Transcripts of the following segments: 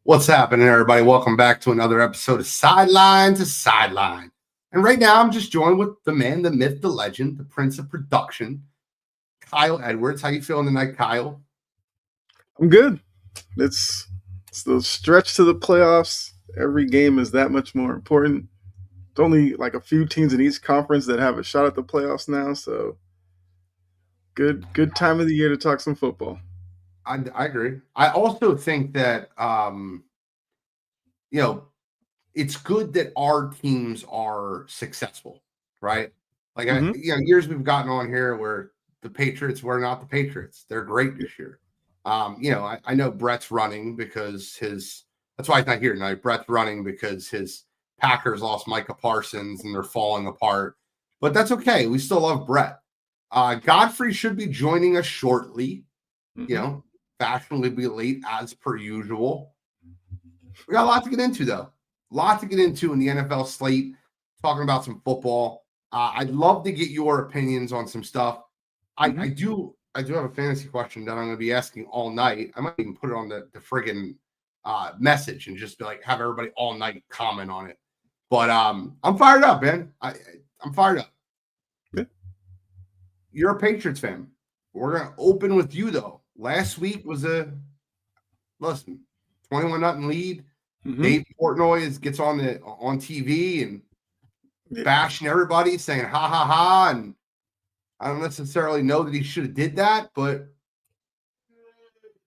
What's happening, everybody? Welcome back to another episode of Sideline to Sideline. And right now, I'm just joined with the man, the myth, the legend, the prince of production, Kyle Edwards. How you feeling tonight, Kyle? I'm good. It's the stretch to the playoffs. Every game is that much more important. It's only like a few teams in each conference that have a shot at the playoffs now, so good time of the year to talk some football. I agree. I also think that you know it's good that our teams are successful, right? Like hmm years we've gotten on here where the Patriots were not the Patriots. They're great this year. I know Brett's running because his that's why he's not here tonight. Brett's running because his Packers lost Micah Parsons and they're falling apart. But that's okay. We still love Brett. Godfrey should be joining us shortly. You hmm know, fashionably late as per usual. We got a lot to get into, though. A lot to get into in the NFL slate, talking about some football. I'd love to get your opinions on some stuff. I hmm do have a fantasy question that I'm going to be asking all night. I might even put it on the friggin' message and just be like, have everybody all night comment on it. But I'm fired up, man. I'm fired up. Yeah. You're a Patriots fan. We're going to open with you, though. Last week was listen, 21-0 lead. hmm Dave Portnoy gets on TV and Yeah. bashing everybody, saying ha ha ha, and I don't necessarily know that he should have did that, but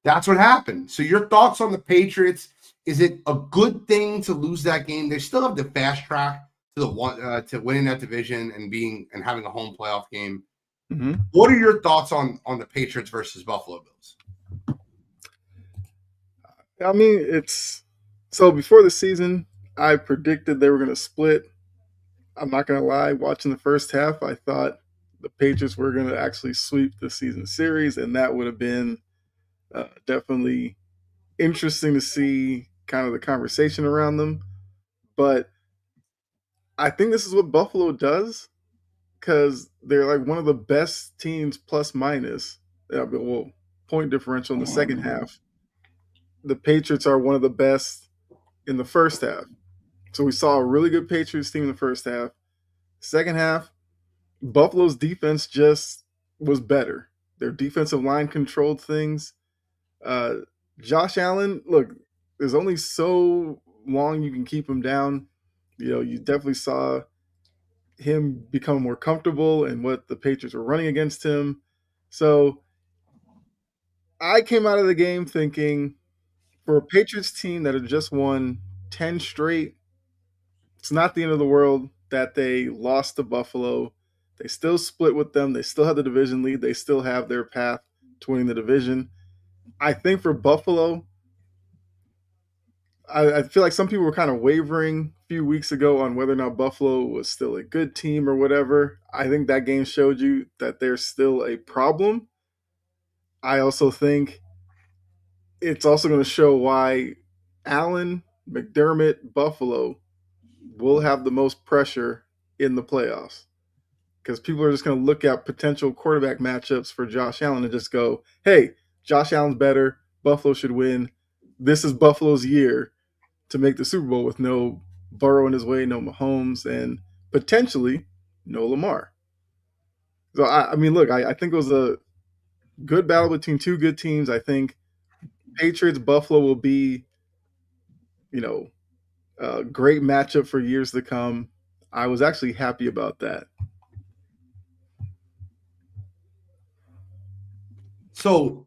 that's what happened. So your thoughts on the Patriots? Is it a good thing to lose that game? They still have the fast track to the one to winning that division and having a home playoff game. hmm What are your thoughts on the Patriots versus Buffalo Bills? I mean, it's so before the season, I predicted they were going to split. I'm not going to lie. Watching the first half, I thought the Patriots were going to actually sweep the season series, and that would have been definitely interesting to see kind of the conversation around them. But I think this is what Buffalo does because they're like one of the best teams plus minus. Well, point differential in the second half. The Patriots are one of the best in the first half. So we saw a really good Patriots team in the first half. Second half, Buffalo's defense just was better. Their defensive line controlled things. Uh, Josh Allen, look, there's only so long you can keep him down. You definitely saw him become more comfortable and what the Patriots were running against him. So I came out of the game thinking for a Patriots team that had just won 10 straight, it's not the end of the world that they lost to Buffalo. They still split with them. They still have the division lead. They still have their path to winning the division. I think for Buffalo, I feel like some people were kind of wavering a few weeks ago on whether or not Buffalo was still a good team or whatever. I think that game showed you that they're still a problem. I also think it's also going to show why Allen, McDermott, Buffalo will have the most pressure in the playoffs. Because people are just going to look at potential quarterback matchups for Josh Allen and just go, hey, Josh Allen's better. Buffalo should win. This is Buffalo's year to make the Super Bowl with no Burrow in his way, no Mahomes, and potentially no Lamar. So, I mean, look, I think it was a good battle between two good teams. I think Patriots Buffalo will be, you know, a great matchup for years to come. I was actually happy about that. So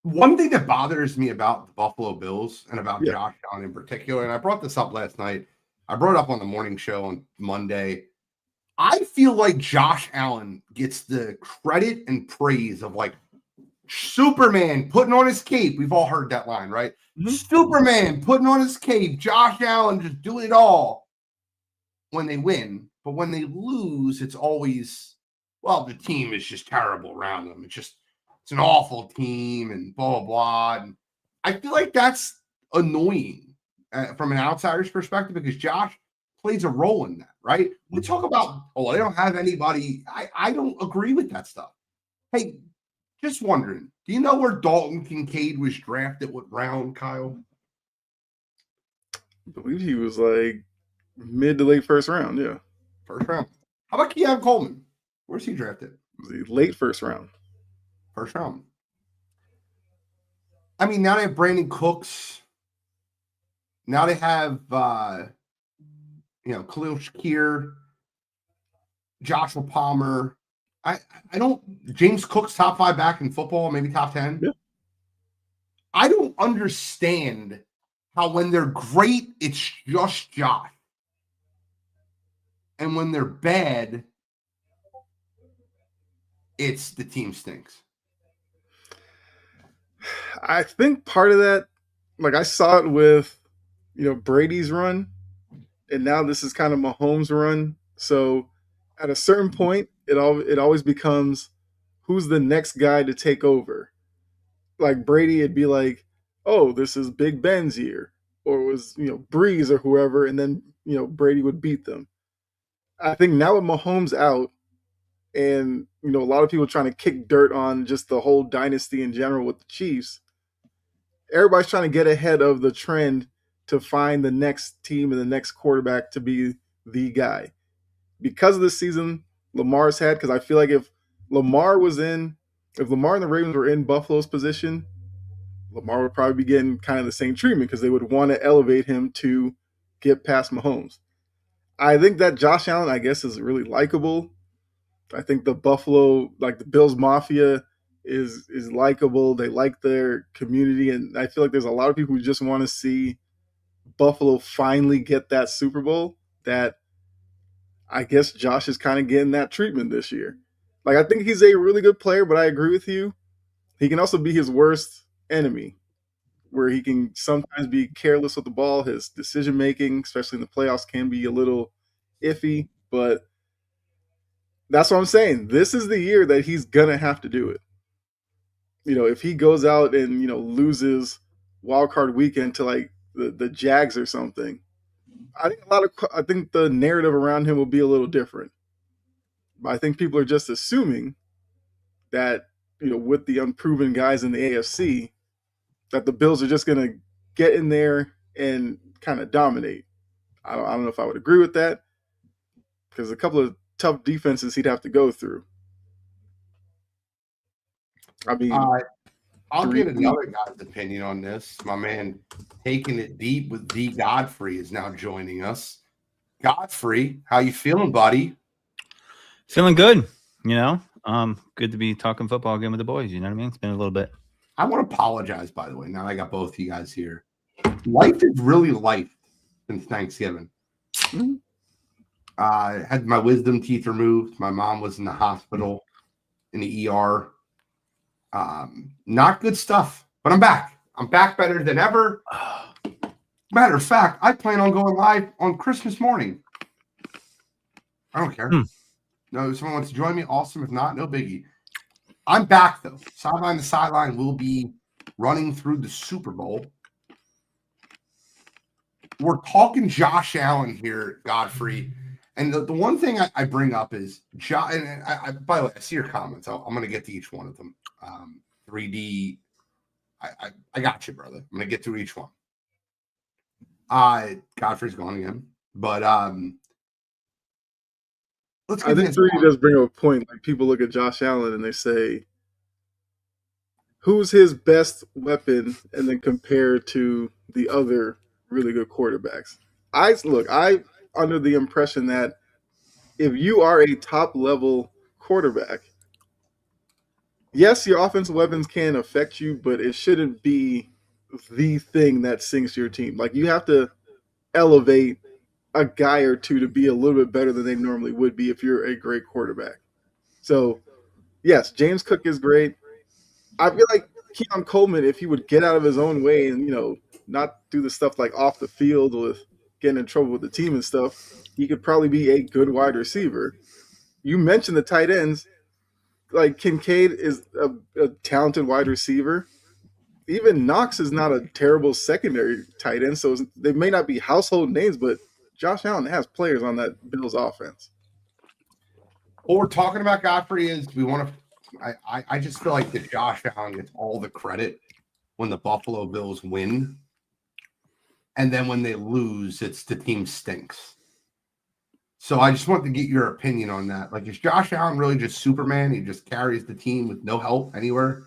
one thing that bothers me about the Buffalo Bills and about Yeah. Josh Allen in particular, and I brought this up last night, I brought it up on the morning show on Monday. I feel like Josh Allen gets the credit and praise of like Superman putting on his cape. We've all heard that line, right? Mhm. Superman putting on his cape, Josh Allen just doing it all when they win. But when they lose, it's always, well, the team is just terrible around them. It's an awful team and blah, blah, blah. And I feel like that's annoying from an outsider's perspective because Josh plays a role in that, right? We talk about, oh, they don't have anybody. I don't agree with that stuff. Hey, Just wondering, do you know where Dalton Kincaid was drafted? What round, Kyle? I believe he was like mid to late first round. Yeah, First round. How about Keon Coleman? Where's he drafted? the late first round. First round. I mean, now they have Brandon Cooks. Now they have Khalil Shakir, Joshua Palmer. I don't James Cook's top 5 back in football, maybe top 10. Yeah. I don't understand how when they're great, it's just Josh. And when they're bad, it's the team stinks. I think part of that, like I saw it with, Brady's run, and now this is kind of Mahomes' run. So at a certain point, it always becomes who's the next guy to take over. Like Brady, it'd be like, oh, this is Big Ben's year, or it was Breeze or whoever, and then Brady would beat them. I think now with Mahomes out, and a lot of people trying to kick dirt on just the whole dynasty in general with the Chiefs. Everybody's trying to get ahead of the trend to find the next team and the next quarterback to be the guy. Because of this season Lamar's had, because I feel like if Lamar and the Ravens were in Buffalo's position, Lamar would probably be getting kind of the same treatment because they would want to elevate him to get past Mahomes. I think that Josh Allen, I guess, is really likable. I think the Buffalo, like the Bills Mafia, is likable. They like their community, and I feel like there's a lot of people who just want to see Buffalo finally get that Super Bowl. That I guess Josh is kind of getting that treatment this year. Like I think he's a really good player, but I agree with you. He can also be his worst enemy, where he can sometimes be careless with the ball. His decision making, especially in the playoffs, can be a little iffy, but that's what I'm saying. This is the year that he's gonna have to do it. If he goes out and loses wild card weekend to like the Jags or something, I think the narrative around him will be a little different. But I think people are just assuming that with the unproven guys in the AFC, that the Bills are just gonna get in there and kind of dominate. I don't know if I would agree with that because a couple of tough defenses he'd have to go through. I mean, I'll get another guy's opinion on this. My man, taking it deep with D. Godfrey is now joining us. Godfrey, how you feeling, buddy? Feeling good. Good to be talking football again with the boys. You know what I mean? It's been a little bit. I want to apologize, by the way. Now I got both of you guys here. Life is really life since Thanksgiving. I had my wisdom teeth removed. My mom was in the hospital in the ER. Not good stuff, but I'm back. I'm back better than ever. Matter of fact, I plan on going live on Christmas morning. I don't care. No, if someone wants to join me, awesome. If not, no biggie. I'm back, though. Sideline to Sideline will be running through the Super Bowl. We're talking Josh Allen here, Godfrey. And the one thing I bring up is, and by the way, I see your comments. I'm going to get to each one of them. 3D, I got you, brother. I'm going to get through each one. Godfrey's gone again. But let's get I think 3D does bring up a point. Like people look at Josh Allen and they say, who's his best weapon? And then compare to the other really good quarterbacks. I under the impression that if you are a top level quarterback, yes, your offensive weapons can affect you, but it shouldn't be the thing that sinks your team. Like you have to elevate a guy or two to be a little bit better than they normally would be if you're a great quarterback. So, yes, James Cook is great. I feel like Keon Coleman, if he would get out of his own way and not do the stuff like off the field with getting in trouble with the team and stuff, he could probably be a good wide receiver. You mentioned the tight ends. Like Kincaid is a talented wide receiver. Even Knox is not a terrible secondary tight end, so they may not be household names, but Josh Allen has players on that Bills offense. What we're talking about, Godfrey, is we want to I just feel like that Josh Allen gets all the credit when the Buffalo Bills win. And then when they lose, it's the team stinks. So I just want to get your opinion on that. Like, is Josh Allen really just Superman? He just carries the team with no help anywhere?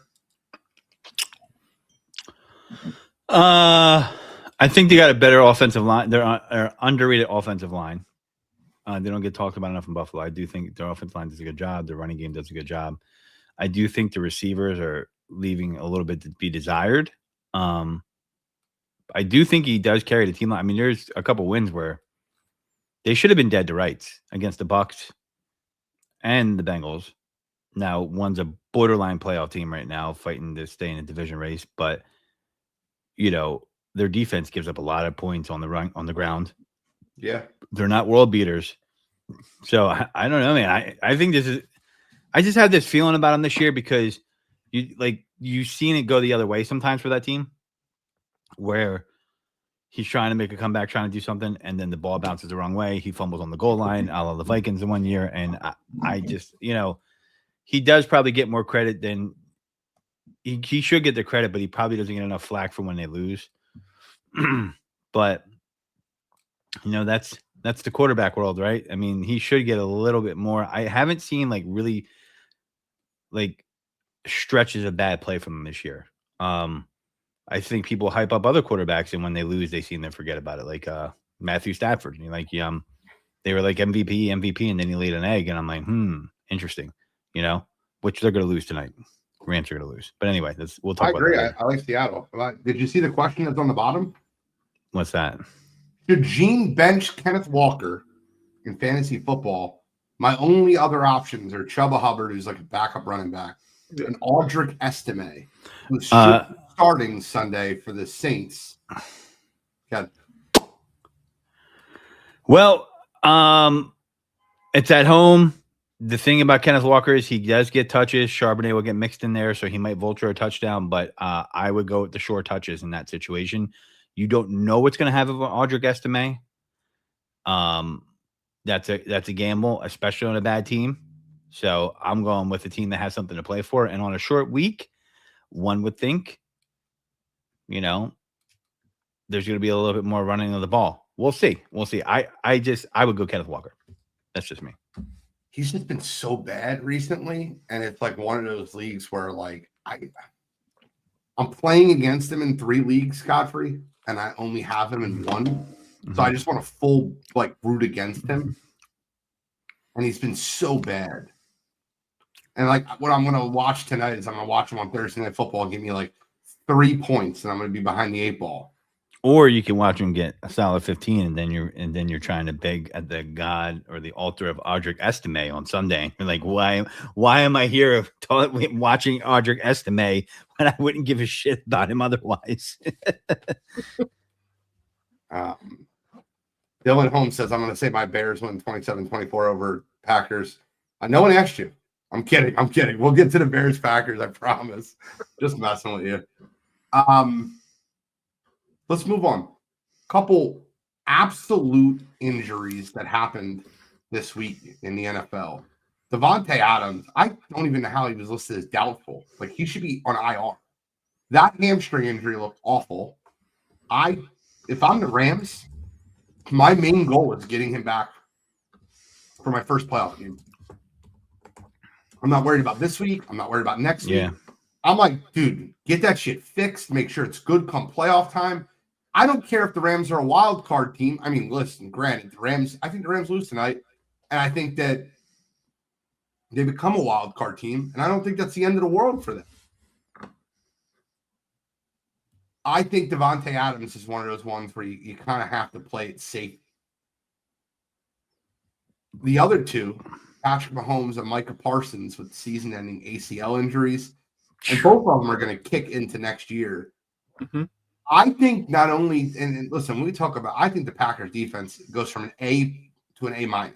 I think they got a better offensive line. They're underrated offensive line. They don't get talked about enough in Buffalo. I do think their offensive line does a good job. Their running game does a good job. I do think the receivers are leaving a little bit to be desired. I do think he does carry the team. I mean, there's a couple wins where they should have been dead to rights against the Bucs and the Bengals. Now, one's a borderline playoff team right now, fighting to stay in a division race, but their defense gives up a lot of points on the ground. Yeah, they're not world beaters. So I don't know, man. I think I just have this feeling about him this year because you've seen it go the other way sometimes for that team, where he's trying to make a comeback, trying to do something, and then the ball bounces the wrong way. He fumbles on the goal line, a la the Vikings in 1 year, and I just he does probably get more credit than he should get the credit, but he probably doesn't get enough flack for when they lose. But that's the quarterback world, right? I mean, he should get a little bit more. I haven't seen really stretches of bad play from him this year. I think people hype up other quarterbacks, and when they lose, they seem to forget about it. Like Matthew Stafford, they were like MVP, and then he laid an egg, and I'm like, interesting. Which they're going to lose tonight. Rams are going to lose, but anyway, we'll talk. I agree. About that I like Seattle. Did you see the question that's on the bottom? What's that? Should Gene bench Kenneth Walker in fantasy football? My only other options are Chuba Hubbard, who's like a backup running back, and Audric Estime, who's starting Sunday for the Saints. God. Well, it's at home. The thing about Kenneth Walker is he does get touches. Charbonnet will get mixed in there, so he might vulture a touchdown, but I would go with the short touches in that situation. You don't know what's going to happen with Audric Estime. That's a gamble, especially on a bad team. So I'm going with a team that has something to play for. And on a short week, one would think, there's going to be a little bit more running of the ball. We'll see. I would go Kenneth Walker. That's just me. He's just been so bad recently, and it's like one of those leagues where I'm playing against him in 3 leagues, Godfrey, and I only have him in 1. Mm-hmm. So I just want to full root against him. And he's been so bad. And what I'm going to watch tonight is I'm going to watch him on Thursday Night Football and give me 3 points, and I'm going to be behind the 8 ball. Or you can watch him get a solid 15, and then you're trying to beg at the god or the altar of Audric Estime on Sunday. You're like, why am I here watching Audric Estime when I wouldn't give a shit about him otherwise? Dylan Holmes says, I'm going to say my Bears win 27-24 over Packers. No one asked you. I'm kidding. We'll get to the Bears Packers, I promise. Just messing with you. Let's move on. Couple absolute injuries that happened this week in the NFL. Davante Adams, I don't even know how he was listed as doubtful. He should be on IR. That hamstring injury looked awful. If I'm the Rams, my main goal is getting him back for my first playoff game. I'm not worried about this week. I'm not worried about next week. I'm like, dude, get that shit fixed. Make sure it's good come playoff time. I don't care if the Rams are a wild card team. I mean, listen, granted, I think the Rams lose tonight, and I think that they become a wild card team, and I don't think that's the end of the world for them. I think Davante Adams is one of those ones where you kind of have to play it safe. The other two, Patrick Mahomes and Micah Parsons, with season-ending ACL injuries, and both of them are going to kick into next year. Mm-hmm. I think not only, and listen, when we talk about, I think the Packers defense goes from an A to an A-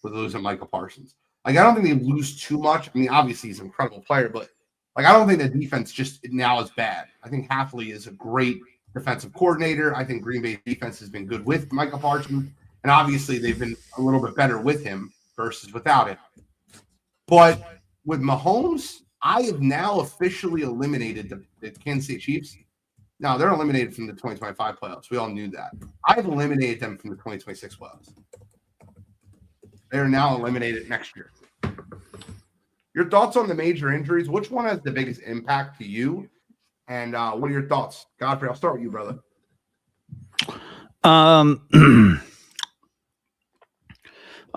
with losing Micah Parsons. I don't think they lose too much. I mean, obviously he's an incredible player, but I don't think the defense just now is bad. I think Hafley is a great defensive coordinator. I think Green Bay defense has been good with Micah Parsons, and obviously they've been a little bit better with him versus without him. But with Mahomes, I have now officially eliminated the Kansas City Chiefs. Now, they're eliminated from the 2025 playoffs. We all knew that. I've eliminated them from the 2026 playoffs. They're now eliminated next year. Your thoughts on the major injuries? Which one has the biggest impact to you? And what are your thoughts? Godfrey, I'll start with you, brother.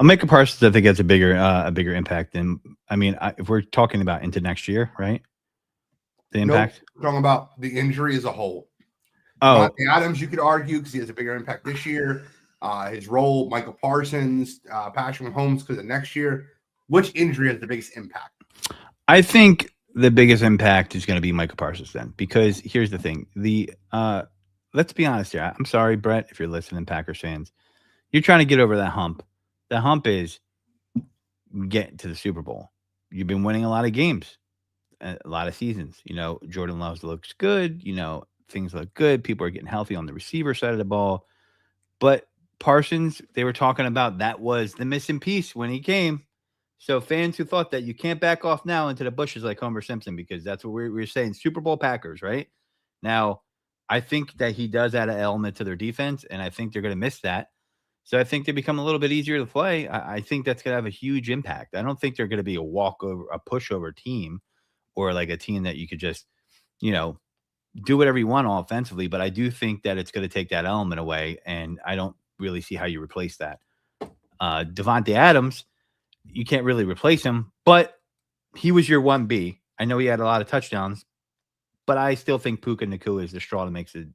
Micah Parsons, I think, has a bigger impact than. I mean, if we're talking about into next year, right? The impact. Nope. We're talking about the injury as a whole. Oh, Adams, you could argue because he has a bigger impact this year. His role, Michael Parsons, Patrick Mahomes, because of next year. Which injury has the biggest impact? I think the biggest impact is going to be Michael Parsons then, because here's the thing: let's be honest here. I'm sorry, Brett, if you're listening, Packers fans, you're trying to get over that hump. The hump is getting to the Super Bowl. You've been winning a lot of games, a lot of seasons. You know, Jordan Love looks good. You know, things look good. People are getting healthy on the receiver side of the ball. But Parsons, they were talking about that was the missing piece when he came. So fans who thought that you can't back off now into the bushes like Homer Simpson, because that's what we're saying, Super Bowl Packers, right? Now, I think that he does add an element to their defense, and I think they're going to miss that. So I think they become a little bit easier to play. I think that's going to have a huge impact. I don't think they're going to be a walkover, a pushover team, or like a team that you could just, you know, do whatever you want offensively. But I do think that it's going to take that element away, and I don't really see how you replace that. Devontae Adams, you can't really replace him, but he was your 1B. I know he had a lot of touchdowns, but I still think Puka Nacua is the straw that makes it,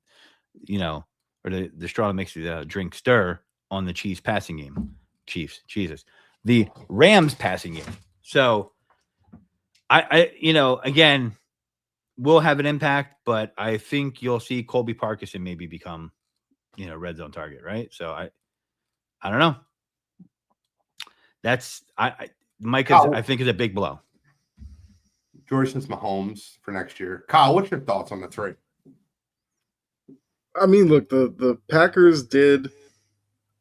you know, or the straw that makes the drink stir on the Chiefs passing game. Jesus. The Rams passing game. So I you know, again, will have an impact, but I think you'll see Colby Parkinson maybe become, you know, red zone target, right? So I don't know. That's Mike is, I think, is a big blow. Jordan's Mahomes for next year. Kyle, what's your thoughts on the three? I mean, look, the Packers did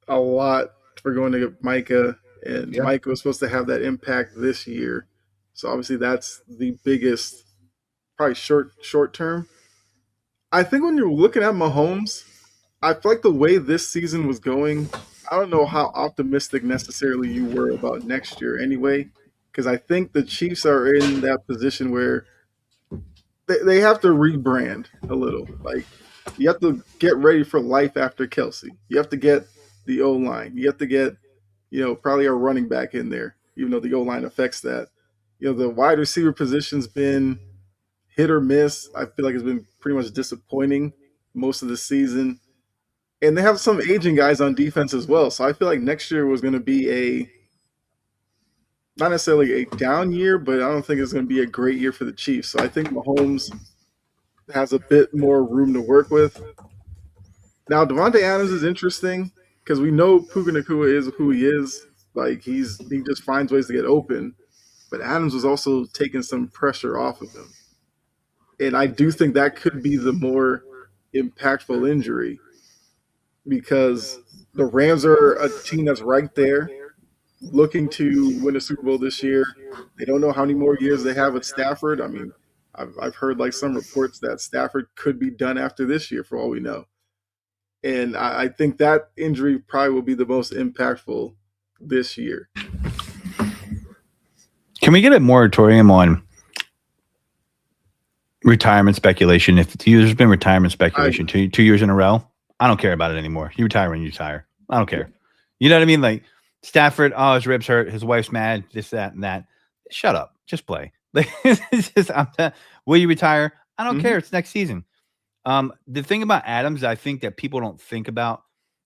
a lot for going to get Micah, and Micah was supposed to have that impact this year. So obviously that's the biggest, probably short term. I think when you're looking at Mahomes, I feel like the way this season was going, I don't know how optimistic necessarily you were about next year anyway, because I think the Chiefs are in that position where they have to rebrand a little. Like, you have to get ready for life after Kelsey. You have to get the O-line. You have to get, you know, probably a running back in there, even though the O-line affects that. You know, the wide receiver position's been hit or miss. I feel like it's been pretty much disappointing most of the season. And they have some aging guys on defense as well. So I feel like next year was going to be not necessarily a down year, but I don't think it's going to be a great year for the Chiefs. So I think Mahomes has a bit more room to work with. Now, Devontae Adams is interesting because we know Puka Nacua is who he is. Like, he just finds ways to get open. But Adams was also taking some pressure off of him. And I do think that could be the more impactful injury, because the Rams are a team that's right there, looking to win a Super Bowl this year. They don't know how many more years they have with Stafford. I mean, I've heard like some reports that Stafford could be done after this year for all we know. And I think that injury probably will be the most impactful this year. Can we get a moratorium on retirement speculation? If there's been retirement speculation 2 years in a row, I don't care about it anymore. You retire when you retire. I don't care. You know what I mean? Like Stafford, oh, his ribs hurt, his wife's mad, this, that, and that. Shut up. Just play. It's just, will you retire? I don't care. It's next season. The thing about Adams, I think that people don't think about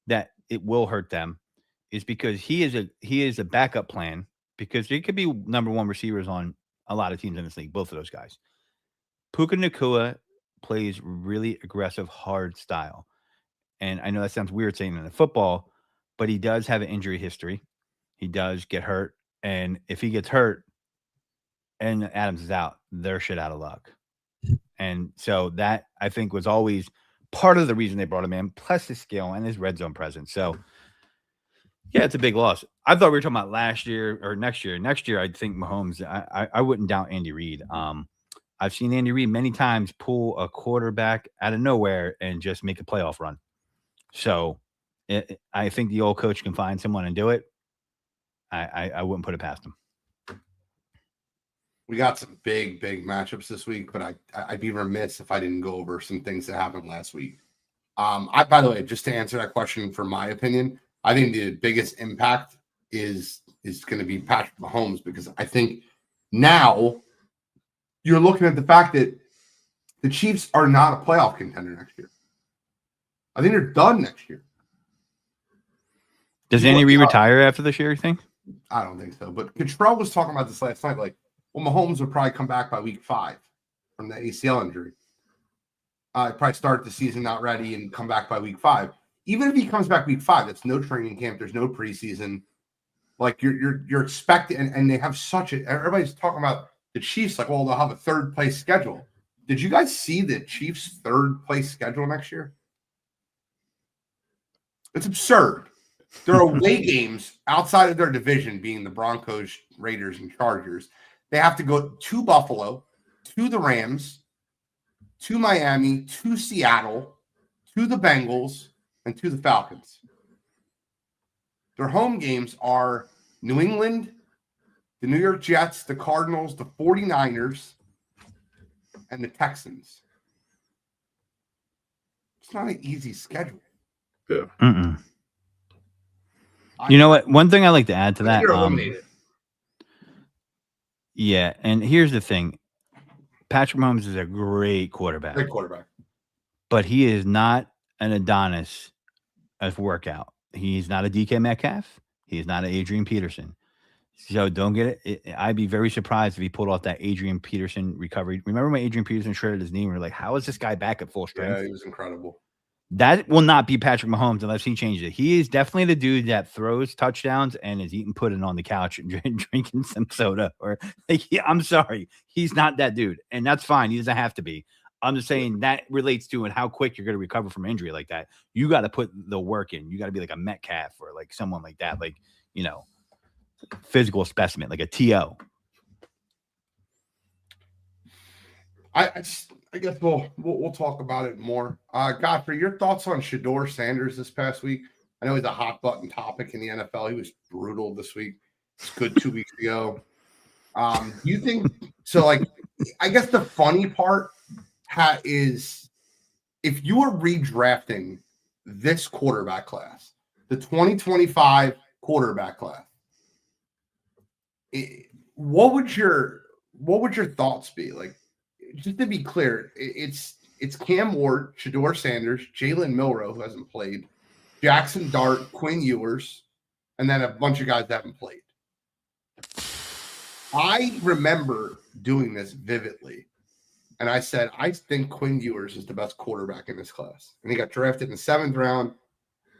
that it will hurt them, is because he is a backup plan, because he could be number one receivers on a lot of teams in this league, both of those guys. Puka Nacua plays really aggressive, hard style. And I know that sounds weird saying in the football, but he does have an injury history. He does get hurt. And if he gets hurt and Adams is out, they're shit out of luck. And so that, I think, was always part of the reason they brought him in, plus his skill and his red zone presence. So, yeah, it's a big loss. I thought we were talking about last year or next year. Next year, I think Mahomes. I wouldn't doubt Andy Reid. I've seen Andy Reid many times pull a quarterback out of nowhere and just make a playoff run. So I think the old coach can find someone and do it. I wouldn't put it past him. We got some big matchups this week, but I'd be remiss if I didn't go over some things that happened last week. By the way, just to answer that question, for my opinion, I think the biggest impact is going to be Patrick Mahomes, because I think now you're looking at the fact that the Chiefs are not a playoff contender next year. I think they're done next year. Does Andy Reid retire after this year, you think? I don't think so. But Cottrell was talking about this last night. Like, well, Mahomes would probably come back by week 5 from the ACL injury. Probably start the season not ready and come back by week 5. Even if he comes back week 5, that's no training camp. There's no preseason. Like, you're expecting, and they have everybody's talking about the Chiefs, like, well, they'll have a third place schedule. Did you guys see the Chiefs' third place schedule next year? It's absurd. Their away games outside of their division, being the Broncos, Raiders, and Chargers, they have to go to Buffalo, to the Rams, to Miami, to Seattle, to the Bengals, and to the Falcons. Their home games are New England, the New York Jets, the Cardinals, the 49ers, and the Texans. It's not an easy schedule. Yeah. You know what? One thing I like to add to that. You're eliminated. Yeah, and here's the thing. Patrick Mahomes is a great quarterback. Great quarterback. But he is not an Adonis of workout. He's not a DK Metcalf. He's not an Adrian Peterson. So don't get it. I'd be very surprised if he pulled off that Adrian Peterson recovery. Remember when Adrian Peterson shredded his knee? We were like, how is this guy back at full strength? Yeah, he was incredible. That will not be Patrick Mahomes unless he changes it. He is definitely the dude that throws touchdowns and is eating pudding on the couch and drinking some soda. Or I'm sorry, he's not that dude, and that's fine. He doesn't have to be. I'm just saying that relates to how quick you're going to recover from injury like that. You got to put the work in. You got to be like a Metcalf or like someone like that, like, physical specimen, like a TO. I guess we'll talk about it more. Godfrey, your thoughts on Shedeur Sanders this past week? I know he's a hot button topic in the NFL. He was brutal this week. It's good 2 weeks ago. You think so? Like, I guess the funny part is if you were redrafting this quarterback class, the 2025 quarterback class, what would your thoughts be? Like, just to be clear, it's Cam Ward, Shedeur Sanders, Jalen Milroe, who hasn't played, Jackson Dart, Quinn Ewers, and then a bunch of guys that haven't played. I remember doing this vividly, and I said, I think Quinn Ewers is the best quarterback in this class. And he got drafted in the 7th round.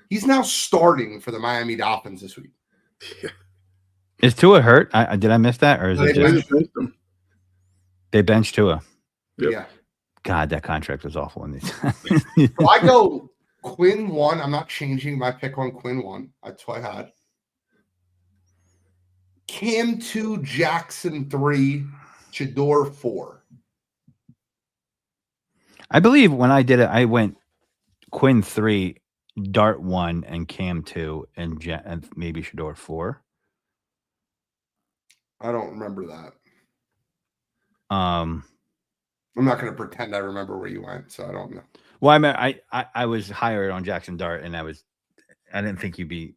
He's now starting for the Miami Dolphins this week. Is Tua hurt? Did I miss that? Or is it just they benched Tua? Yep. Yeah. God, that contract was awful in these. So I go Quinn 1. I'm not changing my pick on Quinn 1. That's what I had. Cam 2, Jackson 3, Shedeur 4. I believe when I did it, I went Quinn 3, Dart 1, and Cam 2, and maybe Shedeur 4. I don't remember that. I'm not going to pretend I remember where you went, so I don't know. Well, I mean, I was higher on Jackson Dart, and I didn't think he'd be.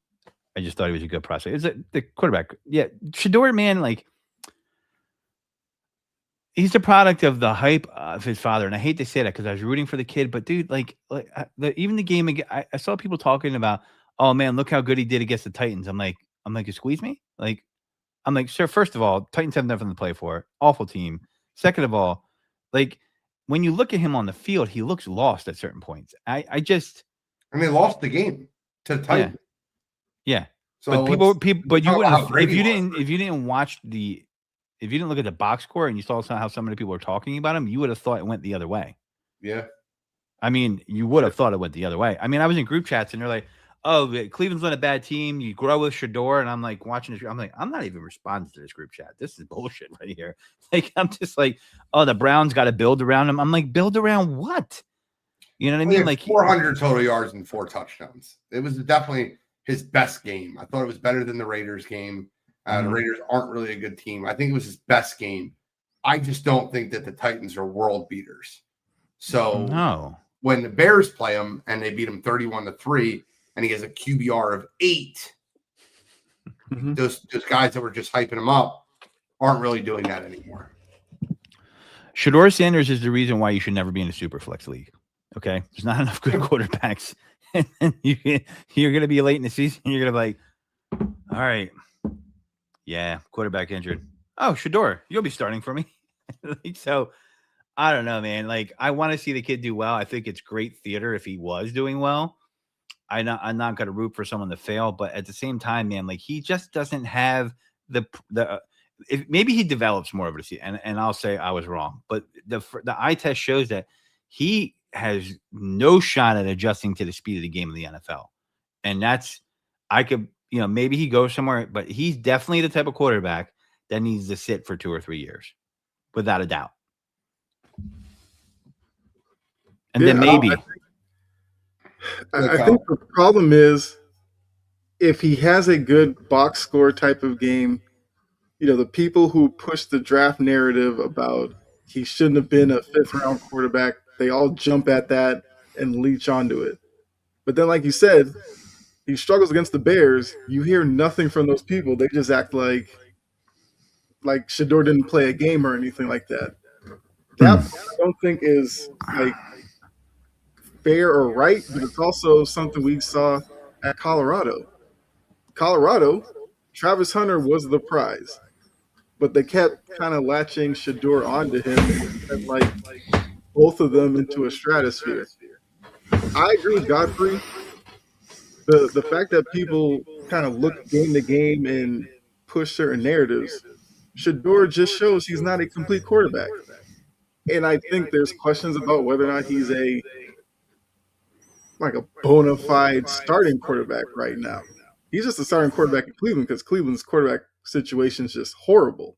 I just thought he was a good prospect. Is it the quarterback? Yeah, Shedeur, man, like he's the product of the hype of his father, and I hate to say that because I was rooting for the kid, but dude, even the game, I saw people talking about, oh man, look how good he did against the Titans. I'm like, you squeeze me? Like, I'm like, sir. First of all, Titans have nothing to play for. Awful team. Second of all, like when you look at him on the field, he looks lost at certain points. And they lost the game to the Titans. Yeah. So but you wouldn't if you didn't look at the box score and you saw how so many people were talking about him, you would have thought it went the other way. Yeah. I mean, you would have thought it went the other way. I mean, I was in group chats and they're like, oh, Cleveland's not a bad team. You grow with Shador, and I'm like watching this. I'm like, I'm not even responding to this group chat. This is bullshit right here. Like, I'm just like, oh, the Browns got to build around him. I'm like, build around what? You know what I mean? Like 400 total yards and 4 touchdowns. It was definitely his best game. I thought it was better than the Raiders game. The Raiders aren't really a good team. I think it was his best game. I just don't think that the Titans are world beaters. So no. When the Bears play him and they beat him 31-3, and he has a QBR of 8, those guys that were just hyping him up aren't really doing that anymore. Shador Sanders is the reason why you should never be in a super flex league. Okay, there's not enough good quarterbacks, and you're going to be late in the season. You're going to be like, all right, yeah, quarterback injured. Oh, Shador, you'll be starting for me. Like, so I don't know, man. Like, I want to see the kid do well. I think it's great theater if he was doing well. I'm not going to root for someone to fail, but at the same time, man, like he just doesn't have maybe he develops more of it, and I'll say I was wrong, but the eye test shows that he has no shot at adjusting to the speed of the game in the NFL, and maybe he goes somewhere, but he's definitely the type of quarterback that needs to sit for 2 or 3 years, without a doubt. And then maybe. I think the problem is if he has a good box score type of game, the people who push the draft narrative about he shouldn't have been a 5th-round quarterback, they all jump at that and leech onto it. But then, like you said, he struggles against the Bears. You hear nothing from those people. They just act like Shador didn't play a game or anything like that. That I don't think is like fair or right, but it's also something we saw at Colorado. Travis Hunter was the prize, but they kept kind of latching Shador onto him and like both of them into a stratosphere. I agree with Godfrey. The fact that people kind of look game to game and push certain narratives, Shador just shows he's not a complete quarterback. And I think there's questions about whether or not he's a bona fide starting quarterback right now. He's just a starting quarterback in Cleveland because Cleveland's quarterback situation is just horrible.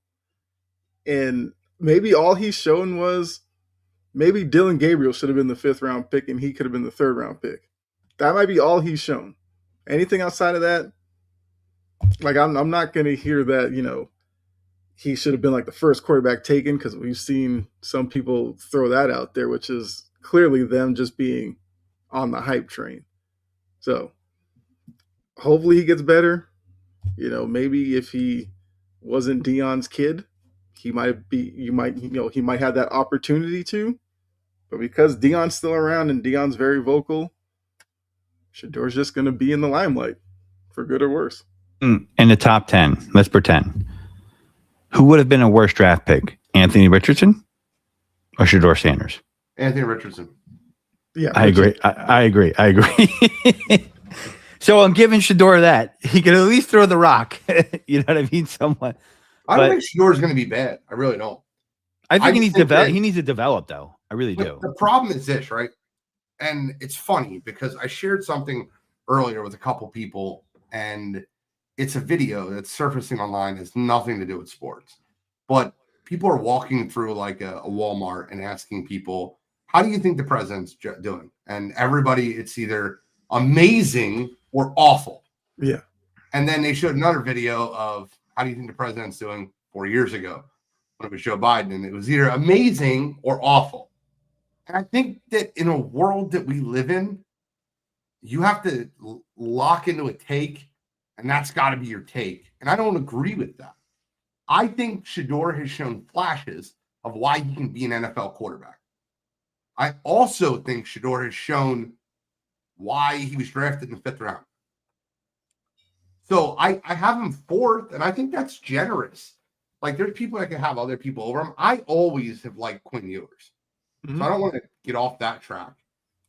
And maybe all he's shown was maybe Dylan Gabriel should have been the 5th-round pick and he could have been the 3rd-round pick. That might be all he's shown. Anything outside of that, like I'm not going to hear that, he should have been like the first quarterback taken because we've seen some people throw that out there, which is clearly them just being on the hype train. So hopefully he gets better. Maybe if he wasn't Deion's kid, he might have that opportunity to. But because Deion's still around and Deion's very vocal, Shador's just going to be in the limelight, for good or worse. In the top 10, let's pretend. Who would have been a worse draft pick, Anthony Richardson or Shador Sanders? Anthony Richardson. Yeah, I agree. I agree. So I'm giving Shador that. He can at least throw the rock. You know what I mean? Somewhat. I don't think Shador's going to be bad. I really don't. I think he needs to develop, though. I really do. The problem is this, right? And it's funny because I shared something earlier with a couple people, and it's a video that's surfacing online. It has nothing to do with sports. But people are walking through like a Walmart and asking people, how do you think the president's doing? And everybody, it's either amazing or awful. Yeah. And then they showed another video of how do you think the president's doing 4 years ago when it was Joe Biden, and it was either amazing or awful. And I think that in a world that we live in, you have to lock into a take, and that's got to be your take. And I don't agree with that. I think Shador has shown flashes of why he can be an NFL quarterback. I also think Shador has shown why he was drafted in the 5th round. So I have him 4th, and I think that's generous. Like, there's people that can have other people over him. I always have liked Quinn Ewers. So I don't want to get off that track.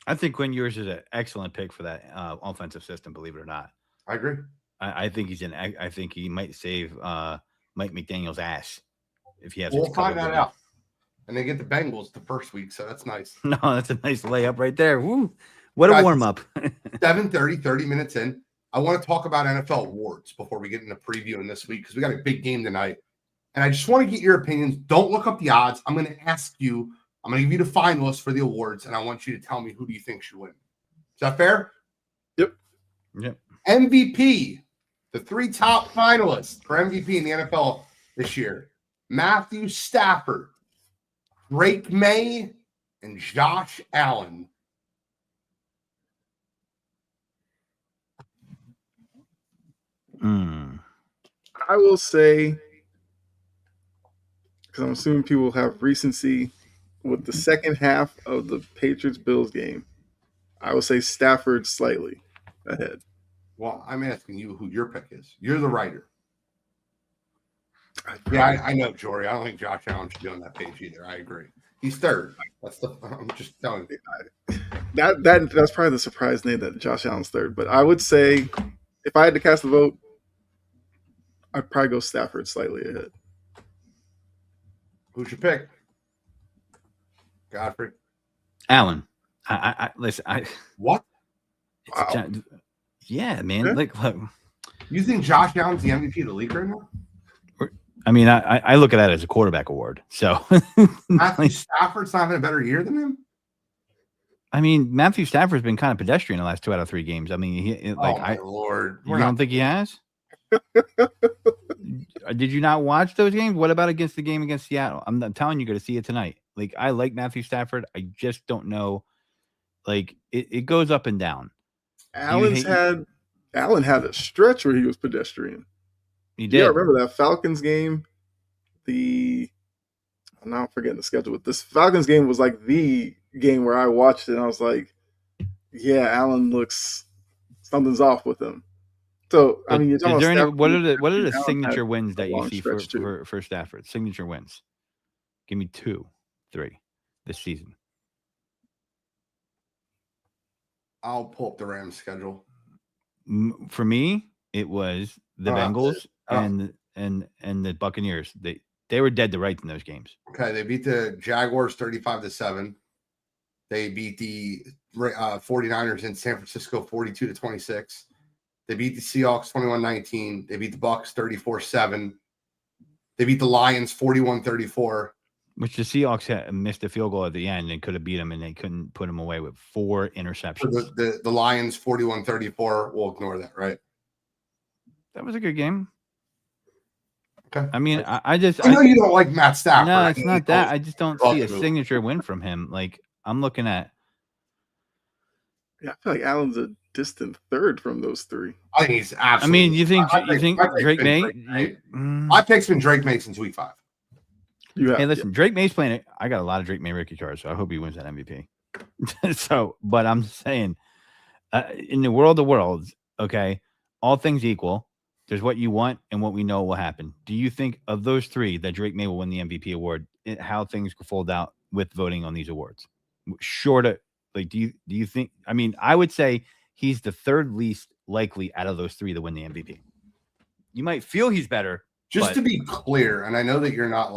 I think Quinn Ewers is an excellent pick for that offensive system, believe it or not. I agree. I think I think he might save Mike McDaniel's ass if he has. We'll find that out. And they get the Bengals the first week, so that's nice. No, that's a nice layup right there. Woo! What Guys, a warm up. 7:30, 30 minutes in. I want to talk about NFL awards before we get into previewing this week because we got a big game tonight. And I just want to get your opinions. Don't look up the odds. I'm going to ask you. I'm going to give you the finalists for the awards, and I want you to tell me who do you think should win. Is that fair? Yep. MVP. The 3 top finalists for MVP in the NFL this year: Matthew Stafford, Drake May, and Josh Allen. I will say, because I'm assuming people have recency with the second half of the Patriots-Bills game, I will say Stafford slightly ahead. Well, I'm asking you who your pick is. You're the writer. Yeah, I know, Jory. I don't think Josh Allen should be on that page either. I agree. He's third. I'm just telling you. That's probably the surprise name that Josh Allen's third. But I would say, if I had to cast a vote, I'd probably go Stafford slightly ahead. Who's your pick? Godfrey. Allen. I listen. What? Wow. Yeah, man. Look. You think Josh Allen's the MVP of the league right now? I mean, I look at that as a quarterback award. So Matthew Stafford's not having a better year than him. I mean, Matthew Stafford's been kind of pedestrian the last 2 out of 3 games. I mean, Lord, you don't think he has? Did you not watch those games? What about against the game against Seattle? I'm telling you, got to see it tonight. Like, I like Matthew Stafford. I just don't know. Like, it goes up and down. Allen had a stretch where he was pedestrian. He did. Yeah, I remember that Falcons game. I'm now forgetting the schedule, but this Falcons game was like the game where I watched it and I was like, yeah, Allen looks, something's off with him. So, I mean, you're talking about what are the signature wins that you see for for Stafford? Signature wins. Give me 2, 3 this season. I'll pull up the Rams schedule. For me, it was the Bengals and the Buccaneers. They were dead to rights in those games. Okay, they beat the Jaguars 35-7. They beat the 49ers in San Francisco 42-26. They beat the Seahawks 21-19. They beat the Bucs 34-7. They beat the Lions 41-34. Which the Seahawks had missed a field goal at the end and could have beat them, and they couldn't put them away with 4 interceptions. So the Lions 41-34. We'll ignore that, right? That was a good game. Okay. I mean, I know you don't like Matt Stafford. No, it's not that. I just don't see a signature win from him. Like, I'm looking at. Yeah, I feel like Allen's a distant third from those 3. I think he's absolutely. I mean, you think Drake May? My pick's been Drake May since week 5. Hey, listen, Drake May's playing it. I got a lot of Drake May rookie cards, so I hope he wins that MVP. But I'm saying, in the world of worlds, okay, all things equal, there's what you want and what we know will happen. Do you think of those 3 that Drake May will win the MVP award? How things could fold out with voting on these awards? Short of, like, do you think? I mean, I would say he's the 3rd least likely out of those 3 to win the MVP. You might feel he's better. Just to be clear, and I know that you're not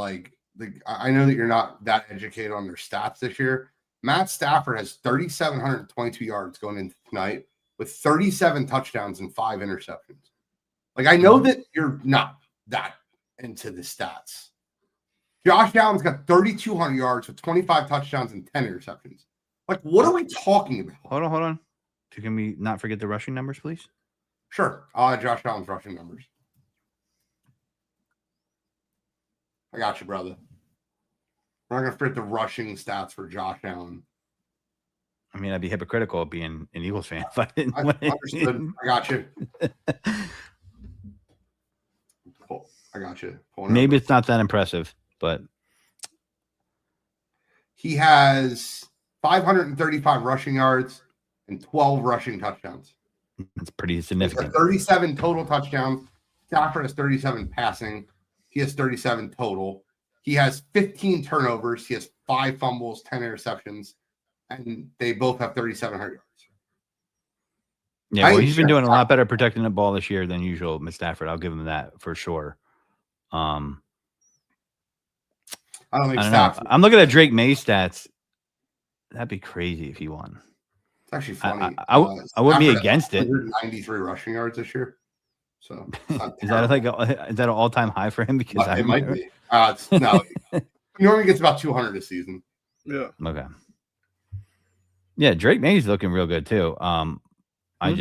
I know that you're not that educated on their stats this year. Matt Stafford has 3,722 yards going into tonight with 37 touchdowns and 5 interceptions. Like, I know that you're not that into the stats. Josh Allen's got 3,200 yards with 25 touchdowns and 10 interceptions. Like, what are we talking about? Hold on. Can we not forget the rushing numbers, please? Sure. I'll add Josh Allen's rushing numbers. I got you, brother. We're not going to forget the rushing stats for Josh Allen. I mean, I'd be hypocritical of being an Eagles fan if I didn't. I understood. I got you. Cool. I got you. Maybe it's not that impressive, but he has 535 rushing yards and 12 rushing touchdowns. That's pretty significant. 37 total touchdowns. Stafford has 37 passing. He has 37 total. He has 15 turnovers. He has 5 fumbles, 10 interceptions, and they both have 3,700 yards. Yeah, well, he's been doing a lot better protecting the ball this year than usual, Miss Stafford. I'll give him that for sure. I don't think Stafford. I'm looking at Drake May stats. That'd be crazy if he won. It's actually funny. I wouldn't be Stafford against has it. 193 rushing yards this year. So it's not Is that terrible. is that an all time high for him? Because It might be. No, he normally gets about 200 a season. Yeah. Okay. Yeah, Drake May's looking real good too. I don't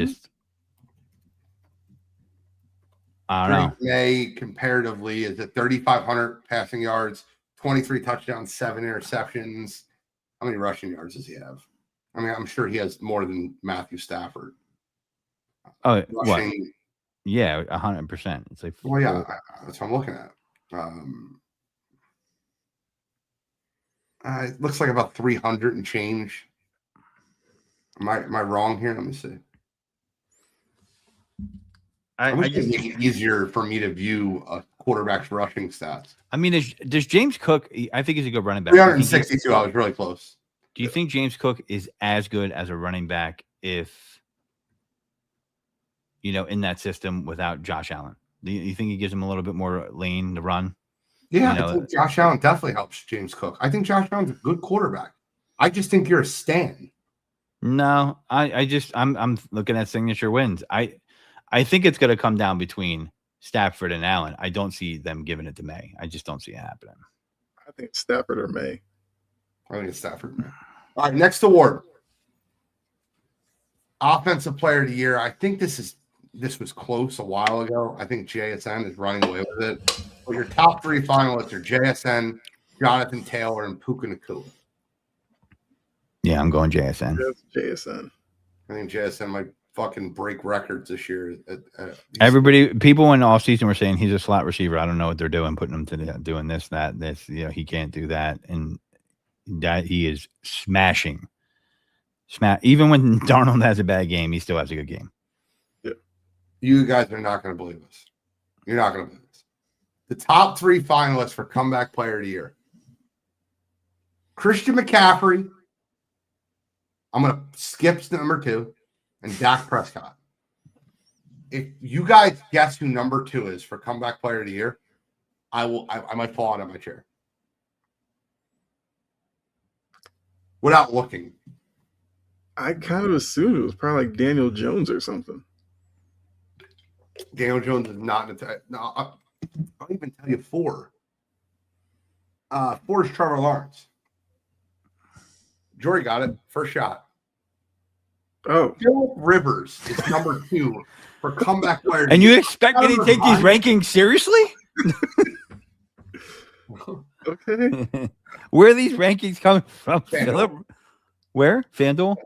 know. Drake May comparatively is at 3,500 passing yards, 23 touchdowns, 7 interceptions. How many rushing yards does he have? I mean, I'm sure he has more than Matthew Stafford. Oh, Rushing, what? Yeah, 100%. It's like, well, yeah, that's what I'm looking at. It looks like about 300 and change. Am I wrong here? Let me see. I just make it easier for me to view a quarterback's rushing stats. I mean, does James Cook? I think he's a good running back. 362. I was really close. Do you think James Cook is as good as a running back if, in that system without Josh Allen? Do you think he gives him a little bit more lane to run? Yeah, I think Josh Allen definitely helps James Cook. I think Josh Allen's a good quarterback. I just think you're a stan. No, I'm looking at signature wins. I think it's going to come down between Stafford and Allen. I don't see them giving it to May. I just don't see it happening. I think it's Stafford or May. I think it's Stafford. All right, next award. Offensive Player of the Year. I think this was close a while ago. I think JSN is running away with it. But your top 3 finalists are JSN, Jonathan Taylor, and Puka Nacua. Yeah, I'm going JSN. Yes, JSN. I think JSN might fucking break records this year. People in the offseason were saying he's a slot receiver. I don't know what they're doing, putting him to doing this, that, this. He can't do that. And that he is smashing. Even when Darnold has a bad game, he still has a good game. Yeah. You guys are not going to believe this. You're not going to believe this. The top 3 finalists for Comeback Player of the Year. Christian McCaffrey. I'm going to skip to number 2. And Dak Prescott. If you guys guess who number 2 is for Comeback Player of the Year, I might fall out of my chair. Without looking. I kind of assumed it was probably like Daniel Jones or something. Daniel Jones is not. No, I'll even tell you 4. 4 is Trevor Lawrence. Jory got it. First shot. Oh. Philip Rivers is number 2 for Comeback Player. And you expect me to take these rankings seriously? Okay. Where are these rankings coming from, Philip? Where? FanDuel?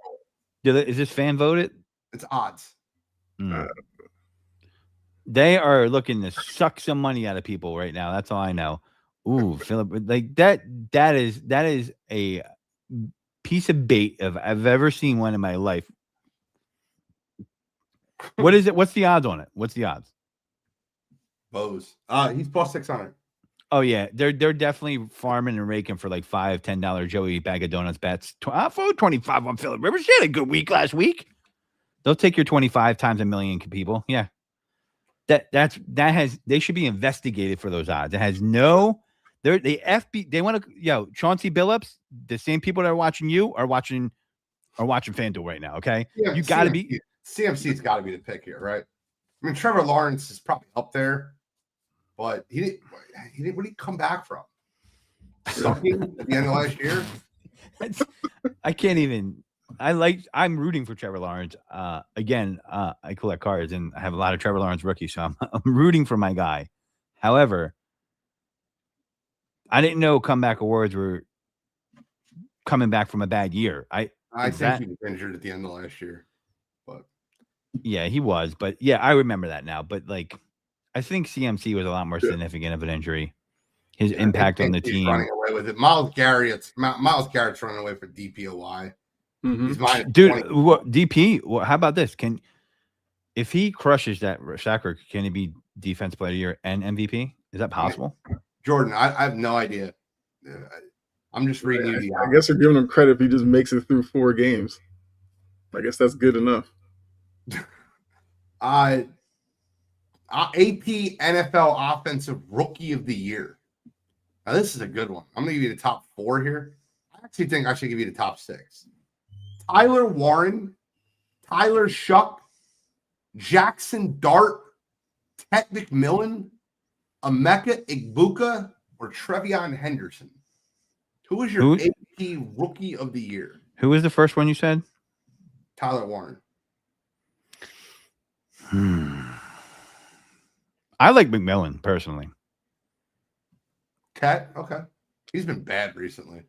Is this fan voted? It's odds. They are looking to suck some money out of people right now. That's all I know. Ooh, Philip, like that is a piece of bait if I've ever seen one in my life. What is it? What's the odds on it? What's the odds? Bose. He's plus 600. Oh yeah, they're definitely farming and raking for like $5, $10 Joey bag of donuts bets. 25 on Philip Rivers. She had a good week last week. They'll take your 25 times a million people. Yeah, they should be investigated for those odds. It has no. They want to Chauncey Billups. The same people that are watching you are watching FanDuel right now. Okay, yeah, you got to be. CMC's got to be the pick here, right? I mean, Trevor Lawrence is probably up there, but he didn't. Where did he come back from? Sucking at the end of last year. I can't even. I'm rooting for Trevor Lawrence. Again, I collect cards and I have a lot of Trevor Lawrence rookies, so I'm rooting for my guy. However, I didn't know comeback awards were coming back from a bad year. I think he was injured at the end of last year, but yeah, he was. But yeah, I remember that now. But like, I think CMC was a lot more significant of an injury. His impact on the team. Running away with it. Miles Garrett's running away for DPOY. Mm-hmm. Dude, DP? How about this? If he crushes that sack record, can he be Defense Player of the Year and MVP? Is that possible? Jordan, I have no idea. I'm just reading you the. I guess we're giving him credit if he just makes it through 4 games. I guess that's good enough. AP NFL Offensive Rookie of the Year. Now this is a good one. I'm going to give you the top 4 here. I actually think I should give you the top 6. Tyler Warren, Tyler Shuck, Jackson Dart, Ted McMillan, Emeka Igbuka, or Trevion Henderson? Who is your AP Rookie of the Year? Who was the first one you said? Tyler Warren. I like McMillan personally. Ted? Okay. He's been bad recently.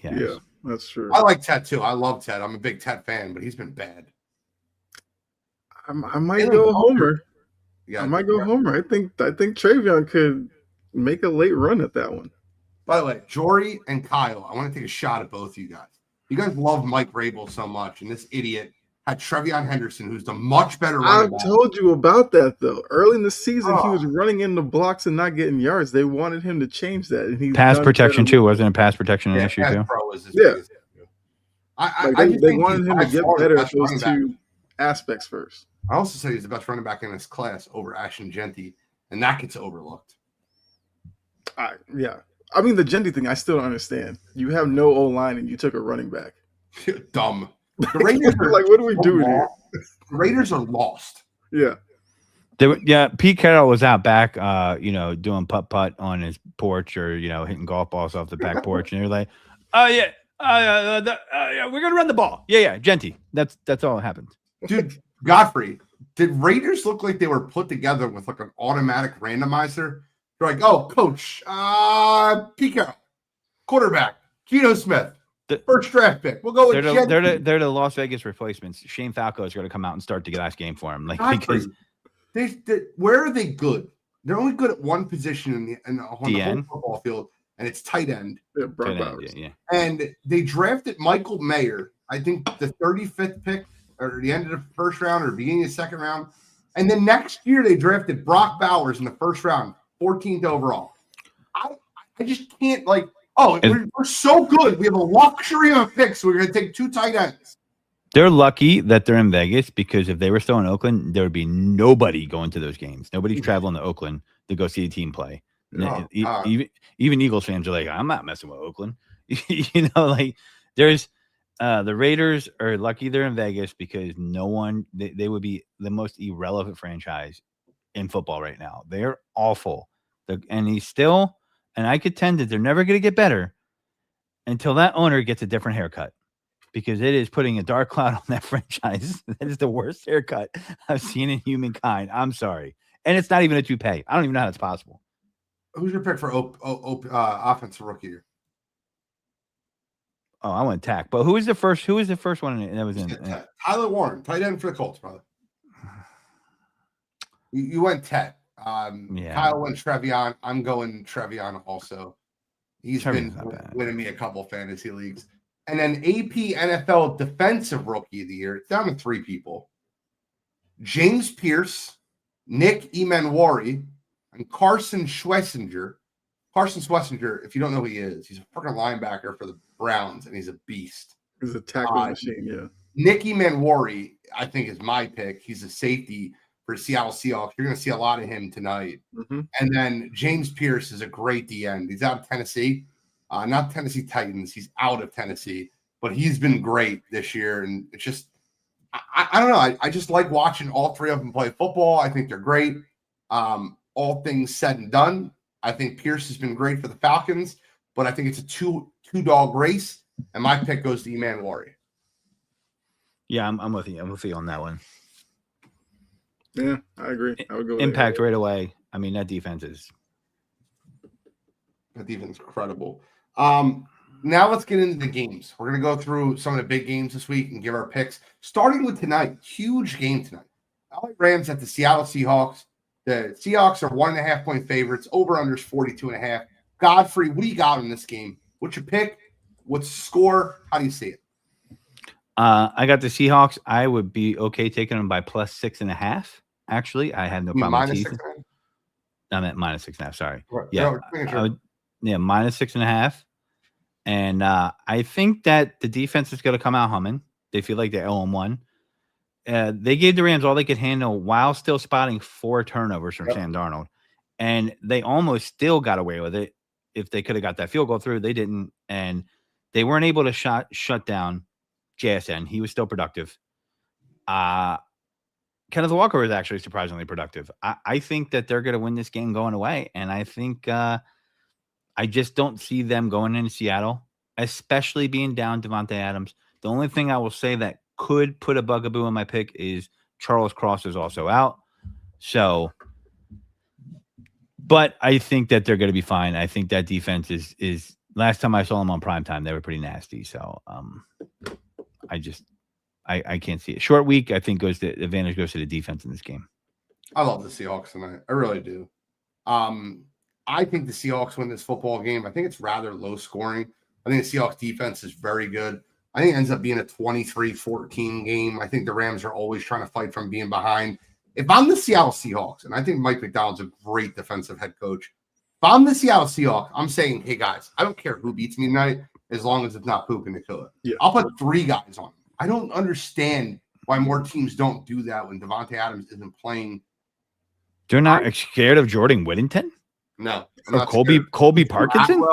Yes. Yeah, that's true. I like Ted too. I love Ted. I'm a big Ted fan, but he's been bad. I might go Homer. Yeah, I might go Homer. I think Trevion could make a late run at that one. By the way, Jory and Kyle, I want to take a shot at both of you guys. You guys love Mike Vrabel so much, and this idiot had Trevion Henderson, who's the much better running back. I told you about that, though. Early in the season, he was running into blocks and not getting yards. They wanted him to change that. And he's pass protection, too. Wasn't a pass protection an issue, too? They wanted him to get better at those two aspects first. I also say he's the best running back in this class over Ashton Genty, and that gets overlooked. Yeah. I mean, the Genty thing, I still don't understand. You have no O-line and you took a running back. Dumb. The Raiders are like, what are we doing here? The Raiders are lost. Yeah. Pete Carroll was out back, doing putt-putt on his porch or, hitting golf balls off the back porch. And they're like, we're going to run the ball. Yeah, Genty. That's all that happened. Dude, Godfrey, did Raiders look like they were put together with like an automatic randomizer? They're like, oh, coach, Pete Carroll, quarterback, Geno Smith, first draft pick. We'll go with Genty. They're the Las Vegas replacements. Shane Falco is going to come out and start the last game for him. Because where are they good? They're only good at one position on the whole football field, and it's tight end. Yeah. And they drafted Michael Mayer, I think the 35th pick, or the end of the first round, or beginning of the second round. And then next year they drafted Brock Bowers in the first round, 14th overall. I just can't we're so good. We have a luxury of picks. We're going to take two tight ends. They're lucky that they're in Vegas because if they were still in Oakland, there would be nobody going to those games. Nobody's traveling to Oakland to go see a team play. Even Eagles fans are like, I'm not messing with Oakland. There's the Raiders are lucky they're in Vegas because they would be the most irrelevant franchise in football right now. They're awful. And I contend that they're never going to get better until that owner gets a different haircut. Because it is putting a dark cloud on that franchise. That is the worst haircut I've seen in humankind. I'm sorry. And it's not even a toupee. I don't even know how it's possible. Who's your pick for offensive rookie year? Oh, I went Tack. But who was the first one that was in? Tyler Warren, tight end for the Colts, brother. You went Ted. Kyle went Trevion. I'm going Trevion also. He's been winning me a couple fantasy leagues. And then AP NFL Defensive Rookie of the Year. It's down to three people. James Pierce, Nick Emanwari, and Carson Schlesinger. Carson Schlesinger, if you don't know who he is, he's a freaking linebacker for the Browns, and he's a beast. He's a tackle machine, yeah. Nick Emanwari, I think, is my pick. He's a safety for Seattle Seahawks. You're going to see a lot of him tonight. Mm-hmm. And then James Pierce is a great DN. He's out of Tennessee. Not Tennessee Titans. He's out of Tennessee, but he's been great this year. And it's just, I don't know. I just like watching all three of them play football. I think they're great. All things said and done, I think Pierce has been great for the Falcons, but I think it's a two-dog race, and my pick goes to Emanwari. Yeah, I'm with you. I'm with you on that one. Yeah, I agree. I would go with impact right away. I mean, that defense is incredible. Now let's get into the games. We're going to go through some of the big games this week and give our picks. Starting with tonight, huge game tonight. LA Rams at the Seattle Seahawks. The Seahawks are 1.5 point favorites. Over/under is 42.5. Godfrey, what do you got in this game? What's your pick? What's the score? How do you see it? I got the Seahawks. I would be okay taking them by plus 6.5. Actually, I have no problem with it. I'm at minus 6.5. Sorry. Yeah, minus 6.5. And I think that the defense is going to come out humming. They feel like they're 0-1. They gave the Rams all they could handle while still spotting 4 turnovers from Sam Darnold. And they almost still got away with it. If they could have got that field goal through, they didn't. And they weren't able to shut down JSN. He was still productive. Kenneth Walker was actually surprisingly productive. I think that they're going to win this game going away, and I think I just don't see them going into Seattle, especially being down Devontae Adams. The only thing I will say that could put a bugaboo in my pick is Charles Cross is also out. So, but I think that they're going to be fine. I think that defense is last time I saw them on primetime, they were pretty nasty. So, I can't see it. Short week, I think advantage goes to the defense in this game. I love the Seahawks tonight. I really do. I think the Seahawks win this football game. I think it's rather low scoring. I think the Seahawks defense is very good. I think it ends up being a 23-14 game. I think the Rams are always trying to fight from being behind. If I'm the Seattle Seahawks, and I think Mike McDonald's a great defensive head coach, if I'm the Seattle Seahawks, I'm saying, hey, guys, I don't care who beats me tonight as long as it's not Puka Nacua. Yeah. I'll put 3 guys on him. I don't understand why more teams don't do that when Devontae Adams isn't playing. They're not scared of Jordan Whittington? No. Or Colby Parkinson?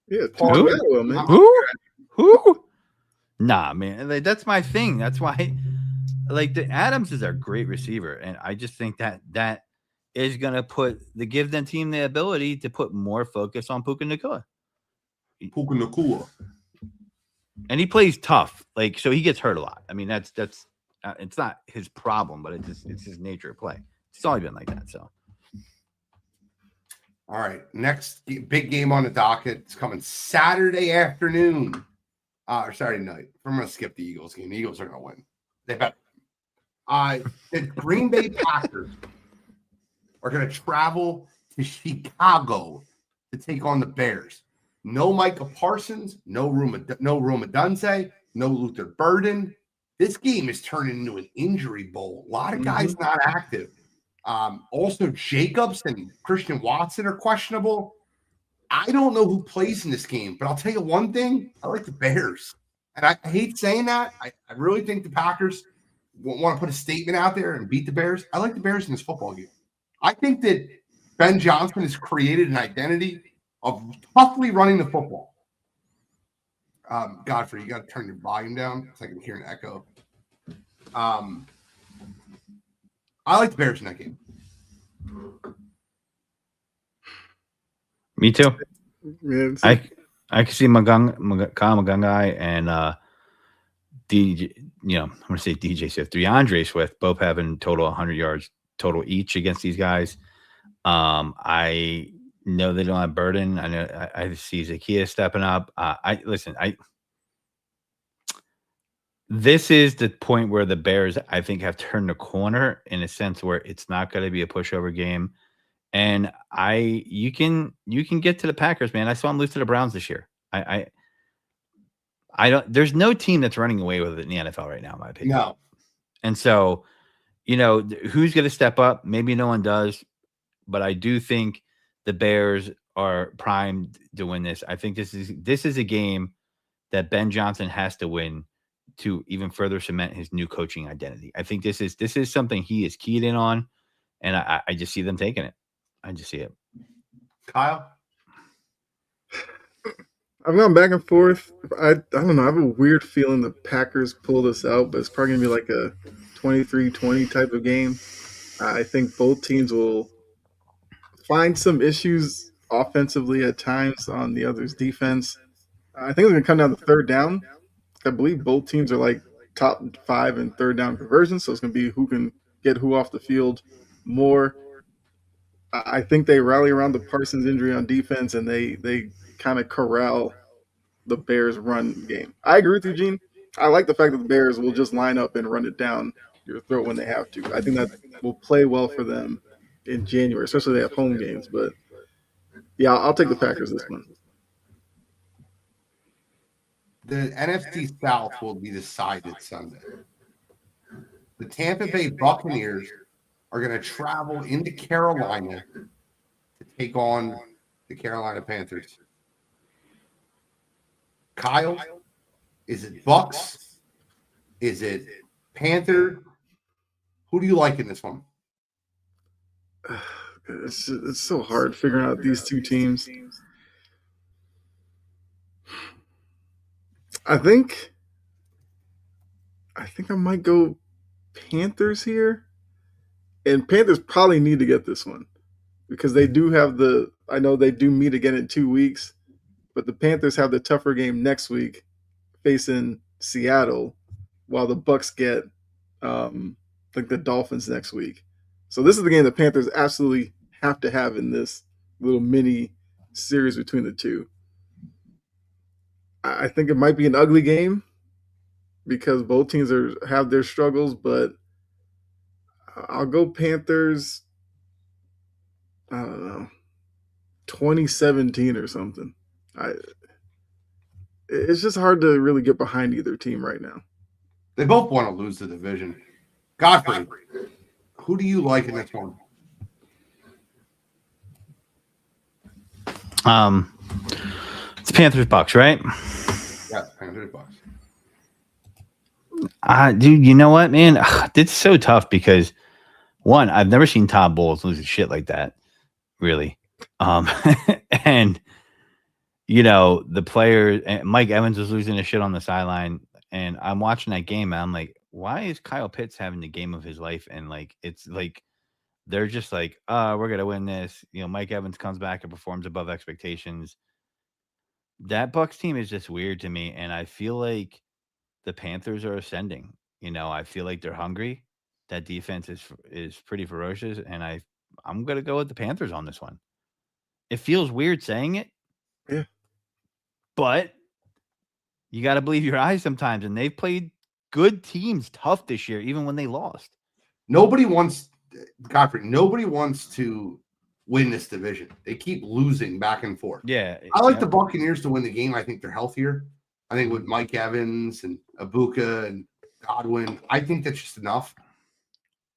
Yeah, Who? Nah, man. That's my thing. That's why the Adams is a great receiver. And I just think that is gonna give the team the ability to put more focus on Puka Nacua. And he plays tough, so he gets hurt a lot. I mean, that's it's not his problem, but it's his nature of play. It's always been like that. So, all right, next big game on the docket. It's coming Saturday afternoon, or Saturday night. I'm going to skip the Eagles game. The Eagles are going to win. They better. The Green Bay Packers are going to travel to Chicago to take on the Bears. No Micah Parsons, no Roma Dunze, no Luther Burden. This game is turning into an injury bowl. A lot of guys not active. Also, Jacobs and Christian Watson are questionable. I don't know who plays in this game, but I'll tell you one thing. I like the Bears. And I hate saying that. I really think the Packers want to put a statement out there and beat the Bears. I like the Bears in this football game. I think that Ben Johnson has created an identity of toughly running the football. Godfrey, you got to turn your volume down because I can hear an echo. I like the Bears in that game. Me too. Yeah, I can see Kyle Magungai and DJ. I'm going to say DJ Swift, DeAndre Swift, both having total 100 yards total each against these guys. I know they don't have Burden. I know I see Zacchaeus stepping up. This is the point where the Bears, I think, have turned the corner in a sense where it's not going to be a pushover game. And you can get to the Packers, man. I saw them lose to the Browns this year. I don't. There's no team that's running away with it in the NFL right now, in my opinion. No. And so, who's going to step up? Maybe no one does, but I do think the Bears are primed to win this. I think this is a game that Ben Johnson has to win to even further cement his new coaching identity. I think this is something he is keyed in on, and I just see them taking it. I just see it. Kyle? I've gone back and forth. I don't know. I have a weird feeling the Packers pull this out, but it's probably going to be like a 23-20 type of game. I think both teams will find some issues offensively at times on the other's defense. I think it's going to come down to third down. I believe both teams are like top 5 in third down conversions, so it's going to be who can get who off the field more. I think they rally around the Parsons injury on defense, and they kind of corral the Bears' run game. I agree with you, Gene. I like the fact that the Bears will just line up and run it down your throat when they have to. I think that will play well for them in January, especially if they have home games. But, yeah, I'll take the Packers this one. The NFC South will be decided Sunday. The Tampa Bay Buccaneers are going to travel into Carolina to take on the Carolina Panthers. Kyle, is it Bucks? Is it Panther? Who do you like in this one? It's so hard figuring out these two teams. I think I think I might go Panthers here. And Panthers probably need to get this one because they do have I know they do meet again in 2 weeks, but the Panthers have the tougher game next week facing Seattle, while the Bucks get like the Dolphins next week. So this is the game the Panthers absolutely have to have in this little mini series between the two. I think it might be an ugly game because both teams have their struggles, but I'll go Panthers. I don't know, 2017 or something. It's just hard to really get behind either team right now. They both want to lose the division. Godfrey, who do you like in this one? It's Panthers Bucks, right? Yes, Panthers Bucks. Dude, you know what, man? It's so tough because one, I've never seen Todd Bowles lose shit like that, really. And the player, Mike Evans was losing his shit on the sideline, and I'm watching that game, and I'm like, why is Kyle Pitts having the game of his life? And like, it's like they're just like, we're gonna win this. Mike Evans comes back and performs above expectations. That Bucks team is just weird to me, and I feel like the Panthers are ascending. I feel like they're hungry. That defense is pretty ferocious, and I'm gonna go with the Panthers on this one. It feels weird saying it, yeah, but you got to believe your eyes sometimes, and they've played good teams tough this year, even when they lost. Nobody wants to win this division. They keep losing back and forth. Yeah, I like the Buccaneers to win the game. I think they're healthier. I think with Mike Evans and Ibuka and Godwin, I think that's just enough.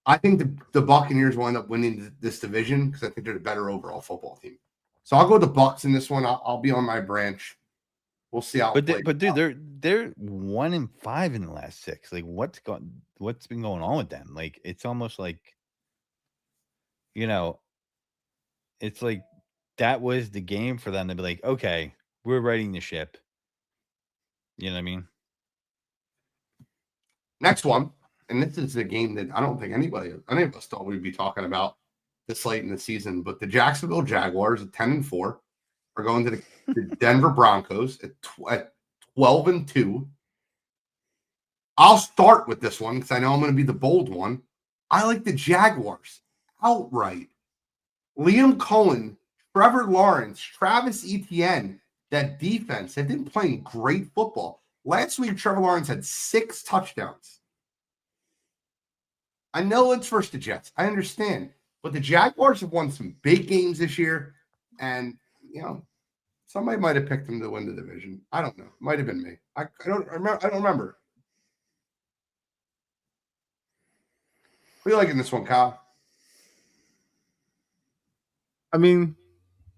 I think the Buccaneers will end up winning this division because I think they're the better overall football team. So I'll go with the Bucks in this one. I'll be on my branch. We'll see how. But dude, they're 1-5 in the last 6. Like, what's been going on with them? Like, it's almost like, it's like that was the game for them to be like, okay, we're righting the ship. You know what I mean? Next one, and this is a game that I don't think any of us thought we'd be talking about this late in the season, but the Jacksonville Jaguars at 10-4 are going to the Denver Broncos at 12-2. I'll start with this one because I know I'm going to be the bold one. I like the Jaguars outright. Liam Cohen, Trevor Lawrence, Travis Etienne, that defense, they've been playing great football. Last week, Trevor Lawrence had 6 touchdowns. I know it's versus the Jets. I understand. But the Jaguars have won some big games this year. And, somebody might have picked them to win the division. I don't know. Might have been me. I don't remember. What do you like in this one, Kyle? I mean,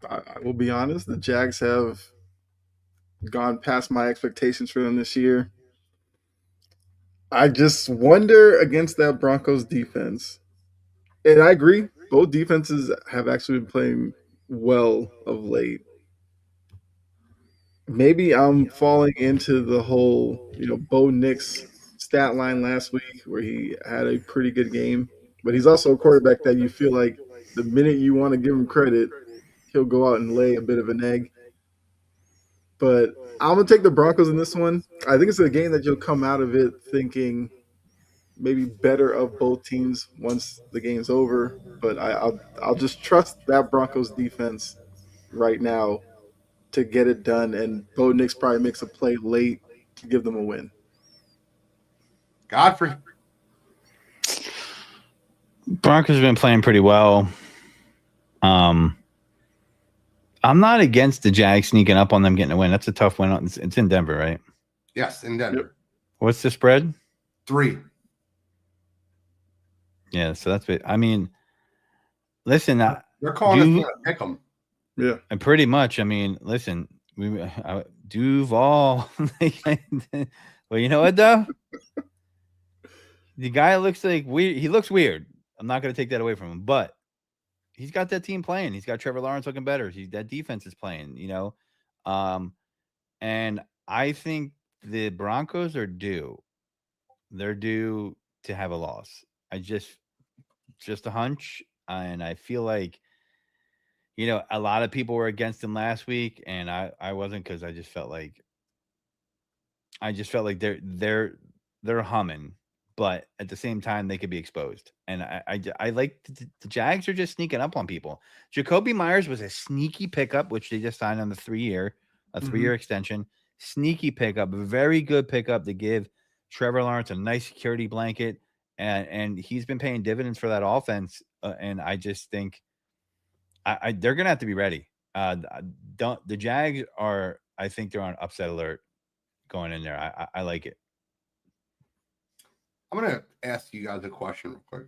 I will be honest. The Jags have gone past my expectations for them this year. I just wonder against that Broncos defense. And I agree, both defenses have actually been playing well of late. Maybe I'm falling into the whole, Bo Nix stat line last week where he had a pretty good game. But he's also a quarterback that you feel like the minute you want to give him credit, he'll go out and lay a bit of an egg. But I'm going to take the Broncos in this one. I think it's a game that you'll come out of it thinking maybe better of both teams once the game's over. But I'll just trust that Broncos defense right now to get it done. And Bo Nix probably makes a play late to give them a win. Godfrey. Broncos have been playing pretty well. I'm not against the Jags sneaking up on them getting a win. That's a tough win. It's in Denver, right? Yes, in Denver. Yep. What's the spread? 3. Yeah, so that's it. I mean, listen, they're calling us to pick them. Yeah, and pretty much. I mean, listen, Duval. Well, you know what though? The guy looks like weird. He looks weird. I'm not going to take that away from him, but he's got that team playing. He's got Trevor Lawrence looking better. That defense is playing. And I think the Broncos are due. they're due to have a loss. Just a hunch, and I feel like a lot of people were against them last week, and I wasn't because I just felt like they're humming, but at the same time they could be exposed. And I like the Jags are just sneaking up on people. Jacoby Myers was a sneaky pickup, which they just signed on the 3-year extension. Sneaky pickup, a very good pickup to give Trevor Lawrence a nice security blanket, and he's been paying dividends for that offense. And I just think they're gonna have to be ready. The Jags are. I think they're on upset alert going in there. I like it. I'm going to ask you guys a question real quick.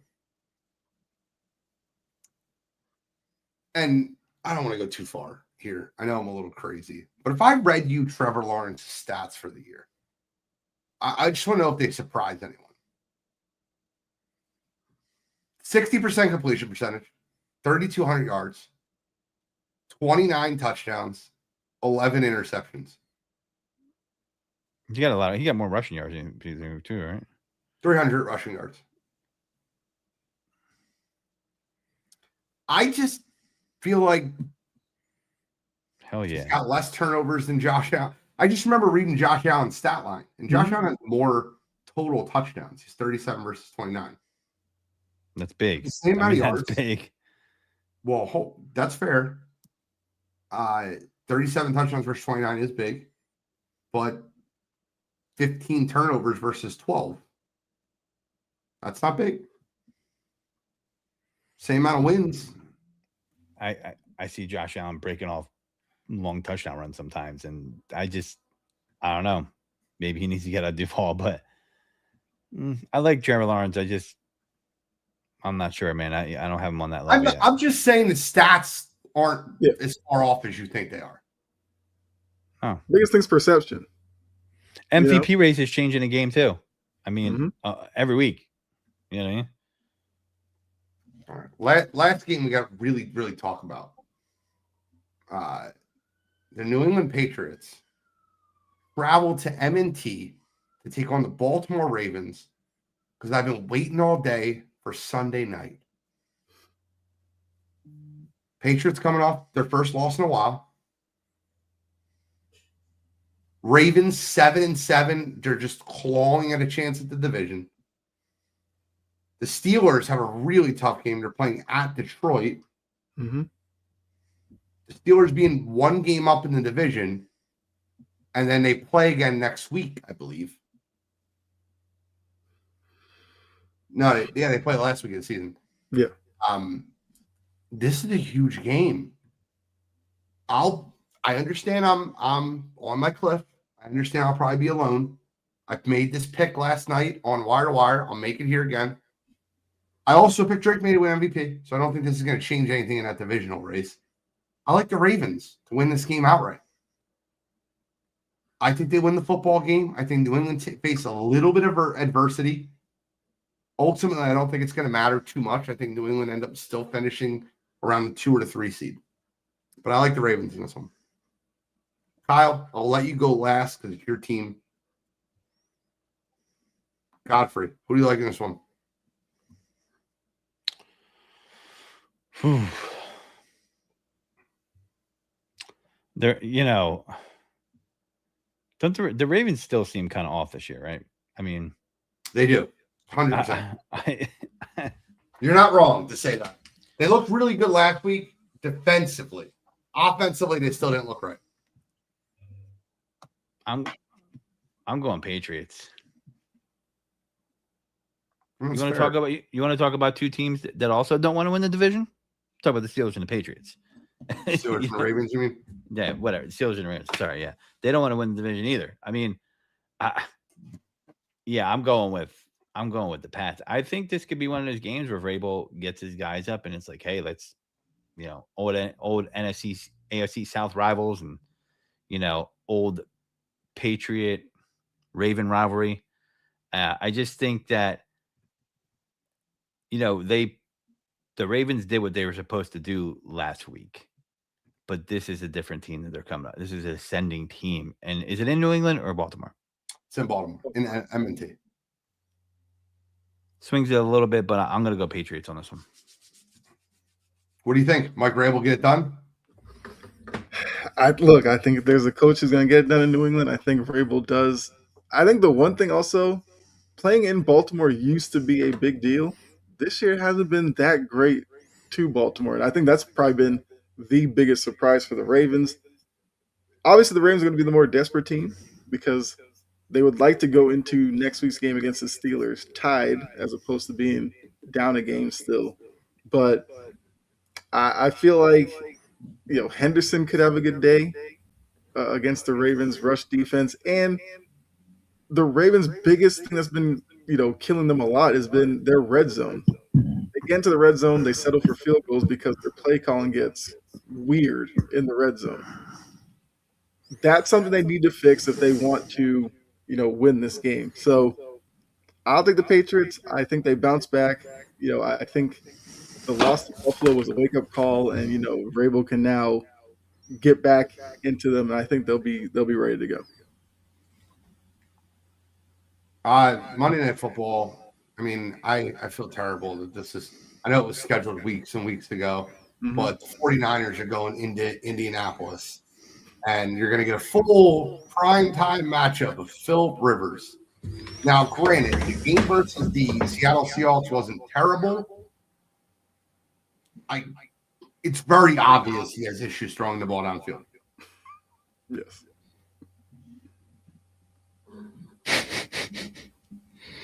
And I don't want to go too far here. I know I'm a little crazy. But if I read you Trevor Lawrence's stats for the year, I just want to know if they surprised anyone. 60% completion percentage, 3,200 yards, 29 touchdowns, 11 interceptions. He got more rushing yards too, right? 300 rushing yards. I just feel like hell yeah, he's got less turnovers than Josh Allen. I just remember reading Josh Allen's stat line, and Josh Allen has more total touchdowns. He's 37 versus 29. That's big. The same amount of yards. That's big. Well, that's fair. 37 touchdowns versus 29 is big, but 15 turnovers versus 12. That's not big. Same amount of wins. I see Josh Allen breaking off long touchdown runs sometimes, and I don't know. Maybe he needs to get a Duval, but I like Trevor Lawrence. I'm not sure, man. I don't have him on that level. I'm just saying the stats aren't as far off as you think they are. Oh. Biggest thing's perception. MVP race is changing the game too. I mean, every week. You know what I mean? All right. Last game we got to really, really talk about. The New England Patriots traveled to M&T to take on the Baltimore Ravens because I've been waiting all day for Sunday night. Patriots coming off their first loss in a while. Ravens 7-7. They're just clawing at a chance at the division. The Steelers have a really tough game. They're playing at Detroit. Mm-hmm. The Steelers being one game up in the division, and then they play again next week, I believe. No, they played last week of the season. Yeah. This is a huge game. I understand I'm on my cliff. I understand I'll probably be alone. I've made this pick last night on Wire to Wire. I'll make it here again. I also picked Drake May to win MVP, so I don't think this is going to change anything in that divisional race. I like the Ravens to win this game outright. I think they win the football game. I think New England face a little bit of adversity. Ultimately, I don't think it's going to matter too much. I think New England end up still finishing around the 2 or the 3 seed. But I like the Ravens in this one. Kyle, I'll let you go last because it's your team. Godfrey, who do you like in this one? They're, don't the Ravens still seem kind of off this year, right? I mean, they do. 100%. You're not wrong to say that. They looked really good last week defensively. Offensively, they still didn't look right. I'm going Patriots. You want to talk about two teams that also don't want to win the division? Talk about the Steelers and the Patriots. Steelers and Ravens, you mean? Yeah, whatever. The Steelers and Ravens. Sorry, yeah. They don't want to win the division either. I mean, I'm going with the Pats. I think this could be one of those games where Vrabel gets his guys up and it's like, hey, let's, old NFC, AFC South rivals and, old Patriot Raven rivalry. I just think that, the Ravens did what they were supposed to do last week, but this is a different team that they're coming up. This is an ascending team. And is it in New England or Baltimore? It's in Baltimore, in M&T. swings it a little bit, but I'm going to go Patriots on this one. What do you think? Mike Vrabel get it done? I think if there's a coach who's going to get it done in New England, I think Vrabel does. I think the one thing also, playing in Baltimore used to be a big deal. This year hasn't been that great to Baltimore. And I think that's probably been the biggest surprise for the Ravens. Obviously, the Ravens are going to be the more desperate team because they would like to go into next week's game against the Steelers tied as opposed to being down a game still. But I feel like Henderson could have a good day against the Ravens' rush defense. And the Ravens' biggest thing that's been killing them a lot has been their red zone. They get into the red zone, they settle for field goals because their play calling gets weird in the red zone. That's something they need to fix if they want to, win this game. So I'll take the Patriots. I think they bounce back. I think the loss to Buffalo was a wake-up call, and Vrabel can now get back into them, and I think they'll be ready to go. Monday Night Football. I mean, I feel terrible that this is. I know it was scheduled weeks and weeks ago, but the 49ers are going into Indianapolis. And you're going to get a full primetime matchup of Philip Rivers. Now, granted, the game versus the Seattle Seahawks wasn't terrible. It's very obvious he has issues throwing the ball downfield. Yes.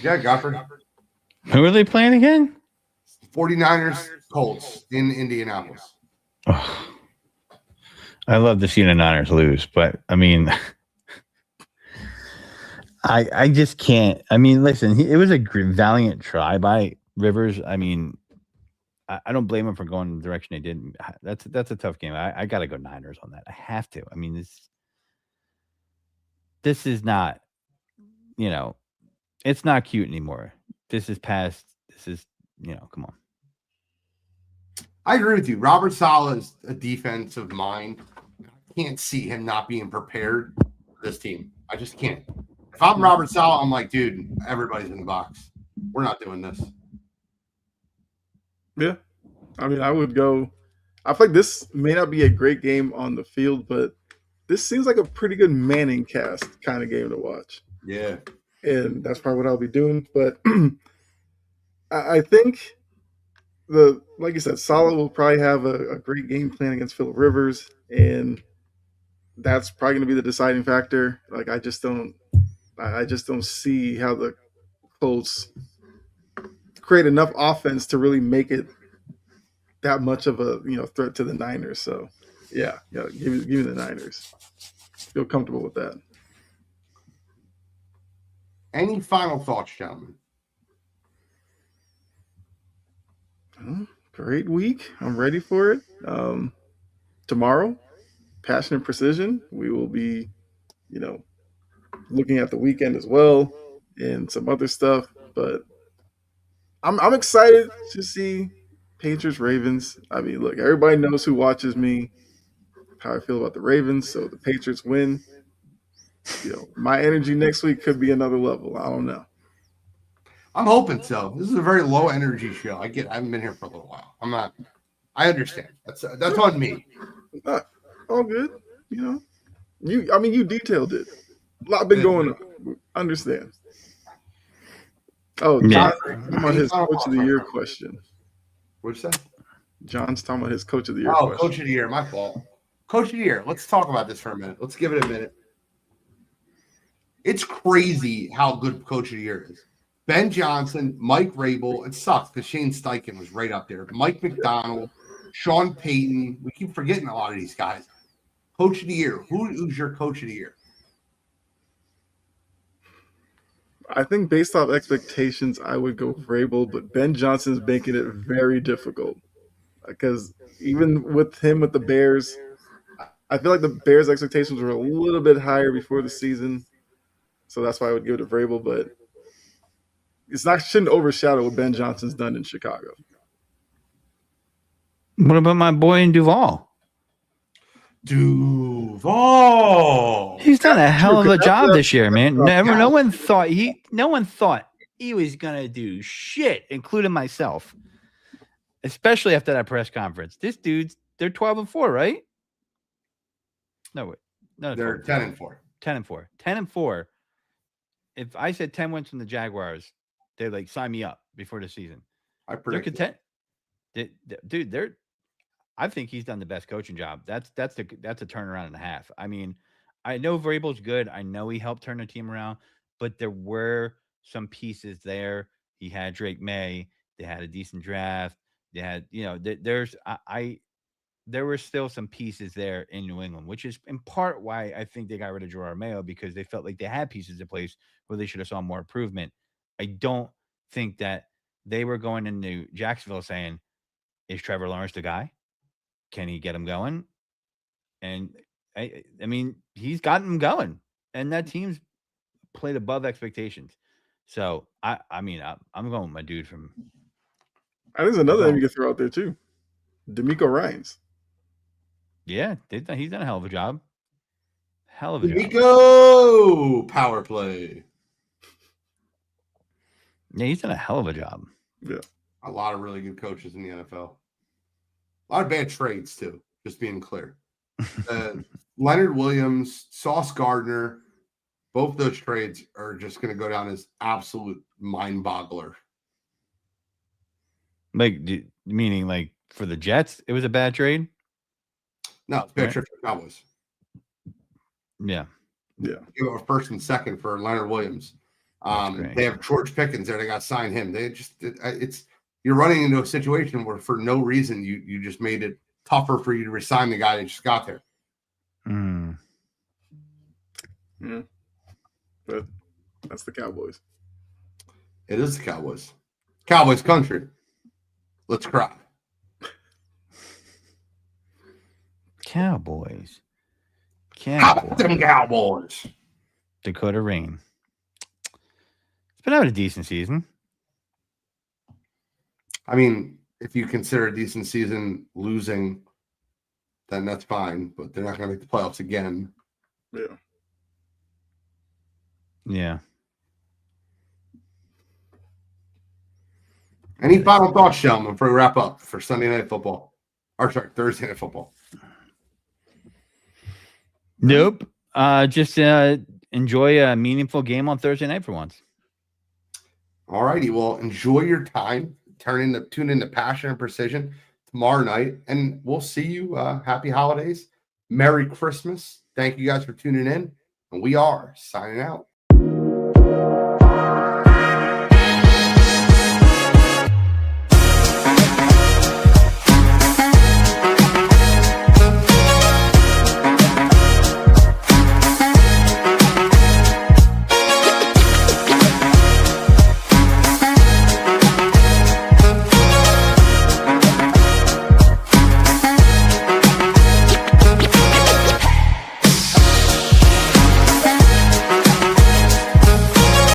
Yeah, Godfrey. Who are they playing again? 49ers Colts in Indianapolis. Oh. I love to see the Niners lose, but I mean, I just can't. I mean, listen, it was a valiant try by Rivers. I mean, I don't blame him for going the direction they did. That's a tough game. I got to go Niners on that. I have to. I mean, this is not, it's not cute anymore. This is past. This is, come on. I agree with you. Robert Saleh is a defensive mind. I can't see him not being prepared for this team. I just can't. If I'm Robert Saleh, I'm like, dude, everybody's in the box. We're not doing this. Yeah. I mean, I would go. I feel like this may not be a great game on the field, but this seems like a pretty good Manning cast kind of game to watch. Yeah. And that's probably what I'll be doing. But I think like you said, Saleh will probably have a great game plan against Philip Rivers, and that's probably going to be the deciding factor. Like I just don't see how the Colts create enough offense to really make it that much of a threat to the Niners. So yeah, give me the Niners. Feel comfortable with that. Any final thoughts, gentlemen? Great week. I'm ready for it. Tomorrow, Passion and Precision. We will be, looking at the weekend as well and some other stuff. But I'm excited to see Patriots Ravens. I mean, look, everybody knows who watches me, how I feel about the Ravens. So the Patriots win. My energy next week could be another level. I don't know. I'm hoping so. This is a very low energy show. I haven't been here for a little while. I understand. That's on me. All good. You detailed it. A lot been going on. Understand. Oh, yeah. John's talking about his Coach of the Year question. What'd you say? John's talking about his Coach of the Year question. Coach of the Year. My fault. Coach of the Year. Let's talk about this for a minute. Let's give it a minute. It's crazy how good Coach of the Year is. Ben Johnson, Mike Vrabel. It sucks because Shane Steichen was right up there. Mike McDonald, Sean Payton. We keep forgetting a lot of these guys. Coach of the Year. Who's your Coach of the Year? I think based off expectations, I would go Vrabel, but Ben Johnson's making it very difficult because even with him with the Bears, I feel like the Bears' expectations were a little bit higher before the season, so that's why I would give it to Vrabel. But shouldn't overshadow what Ben Johnson's done in Chicago. What about my boy in Duval? Duval. He's done a hell of a job this year, man. No one thought he was going to do shit, including myself, especially after that press conference. They're 12-4, right? No, wait. No, They're 10-4. 10-4. 10-4. If I said 10 wins from the Jaguars, they'd like sign me up before the season. I They're predict content. Dude, I think he's done the best coaching job. That's a turnaround and a half. I mean, I know Vrabel's good. I know he helped turn the team around, but there were some pieces there. He had Drake May. They had a decent draft. They had, there were still some pieces there in New England, which is in part why I think they got rid of Gerard Mayo, because they felt like they had pieces in place where they should have saw more improvement. I don't think that they were going into Jacksonville saying, is Trevor Lawrence the guy? Can he get him going? And I mean, he's gotten him going, and that team's played above expectations. So I'm going with my dude from. There's another name you can throw out there too, D'Amico Ryans. Yeah, he's done a hell of a job. Hell of a job. D'Amico power play. Yeah, he's done a hell of a job. Yeah, a lot of really good coaches in the NFL. A lot of bad trades too. Just being clear. Leonard Williams, Sauce Gardner, both those trades are just going to go down as absolute mind boggler. Like, meaning like for the Jets, it was a bad trade? No, it's a bad trade for the Cowboys. Yeah. Yeah. Give up a first and second for Leonard Williams. They have George Pickens there. They got to sign him. You're running into a situation where for no reason you just made it tougher for you to resign the guy that just got there. Yeah. But that's the Cowboys. It is the Cowboys. Cowboys country. Let's cry. Cowboys. How about them Cowboys? Dakota Rain. It's been having a decent season. I mean, if you consider a decent season losing, then that's fine. But they're not going to make the playoffs again. Yeah. Yeah. Any final thoughts, Shelman, before we wrap up for Sunday Night Football? Or sorry, Thursday Night Football. Nope. Just enjoy a meaningful game on Thursday night for once. All righty. Well, enjoy your time. Tune into Passion and Precision tomorrow night. And we'll see you. Happy holidays. Merry Christmas. Thank you guys for tuning in. And we are signing out.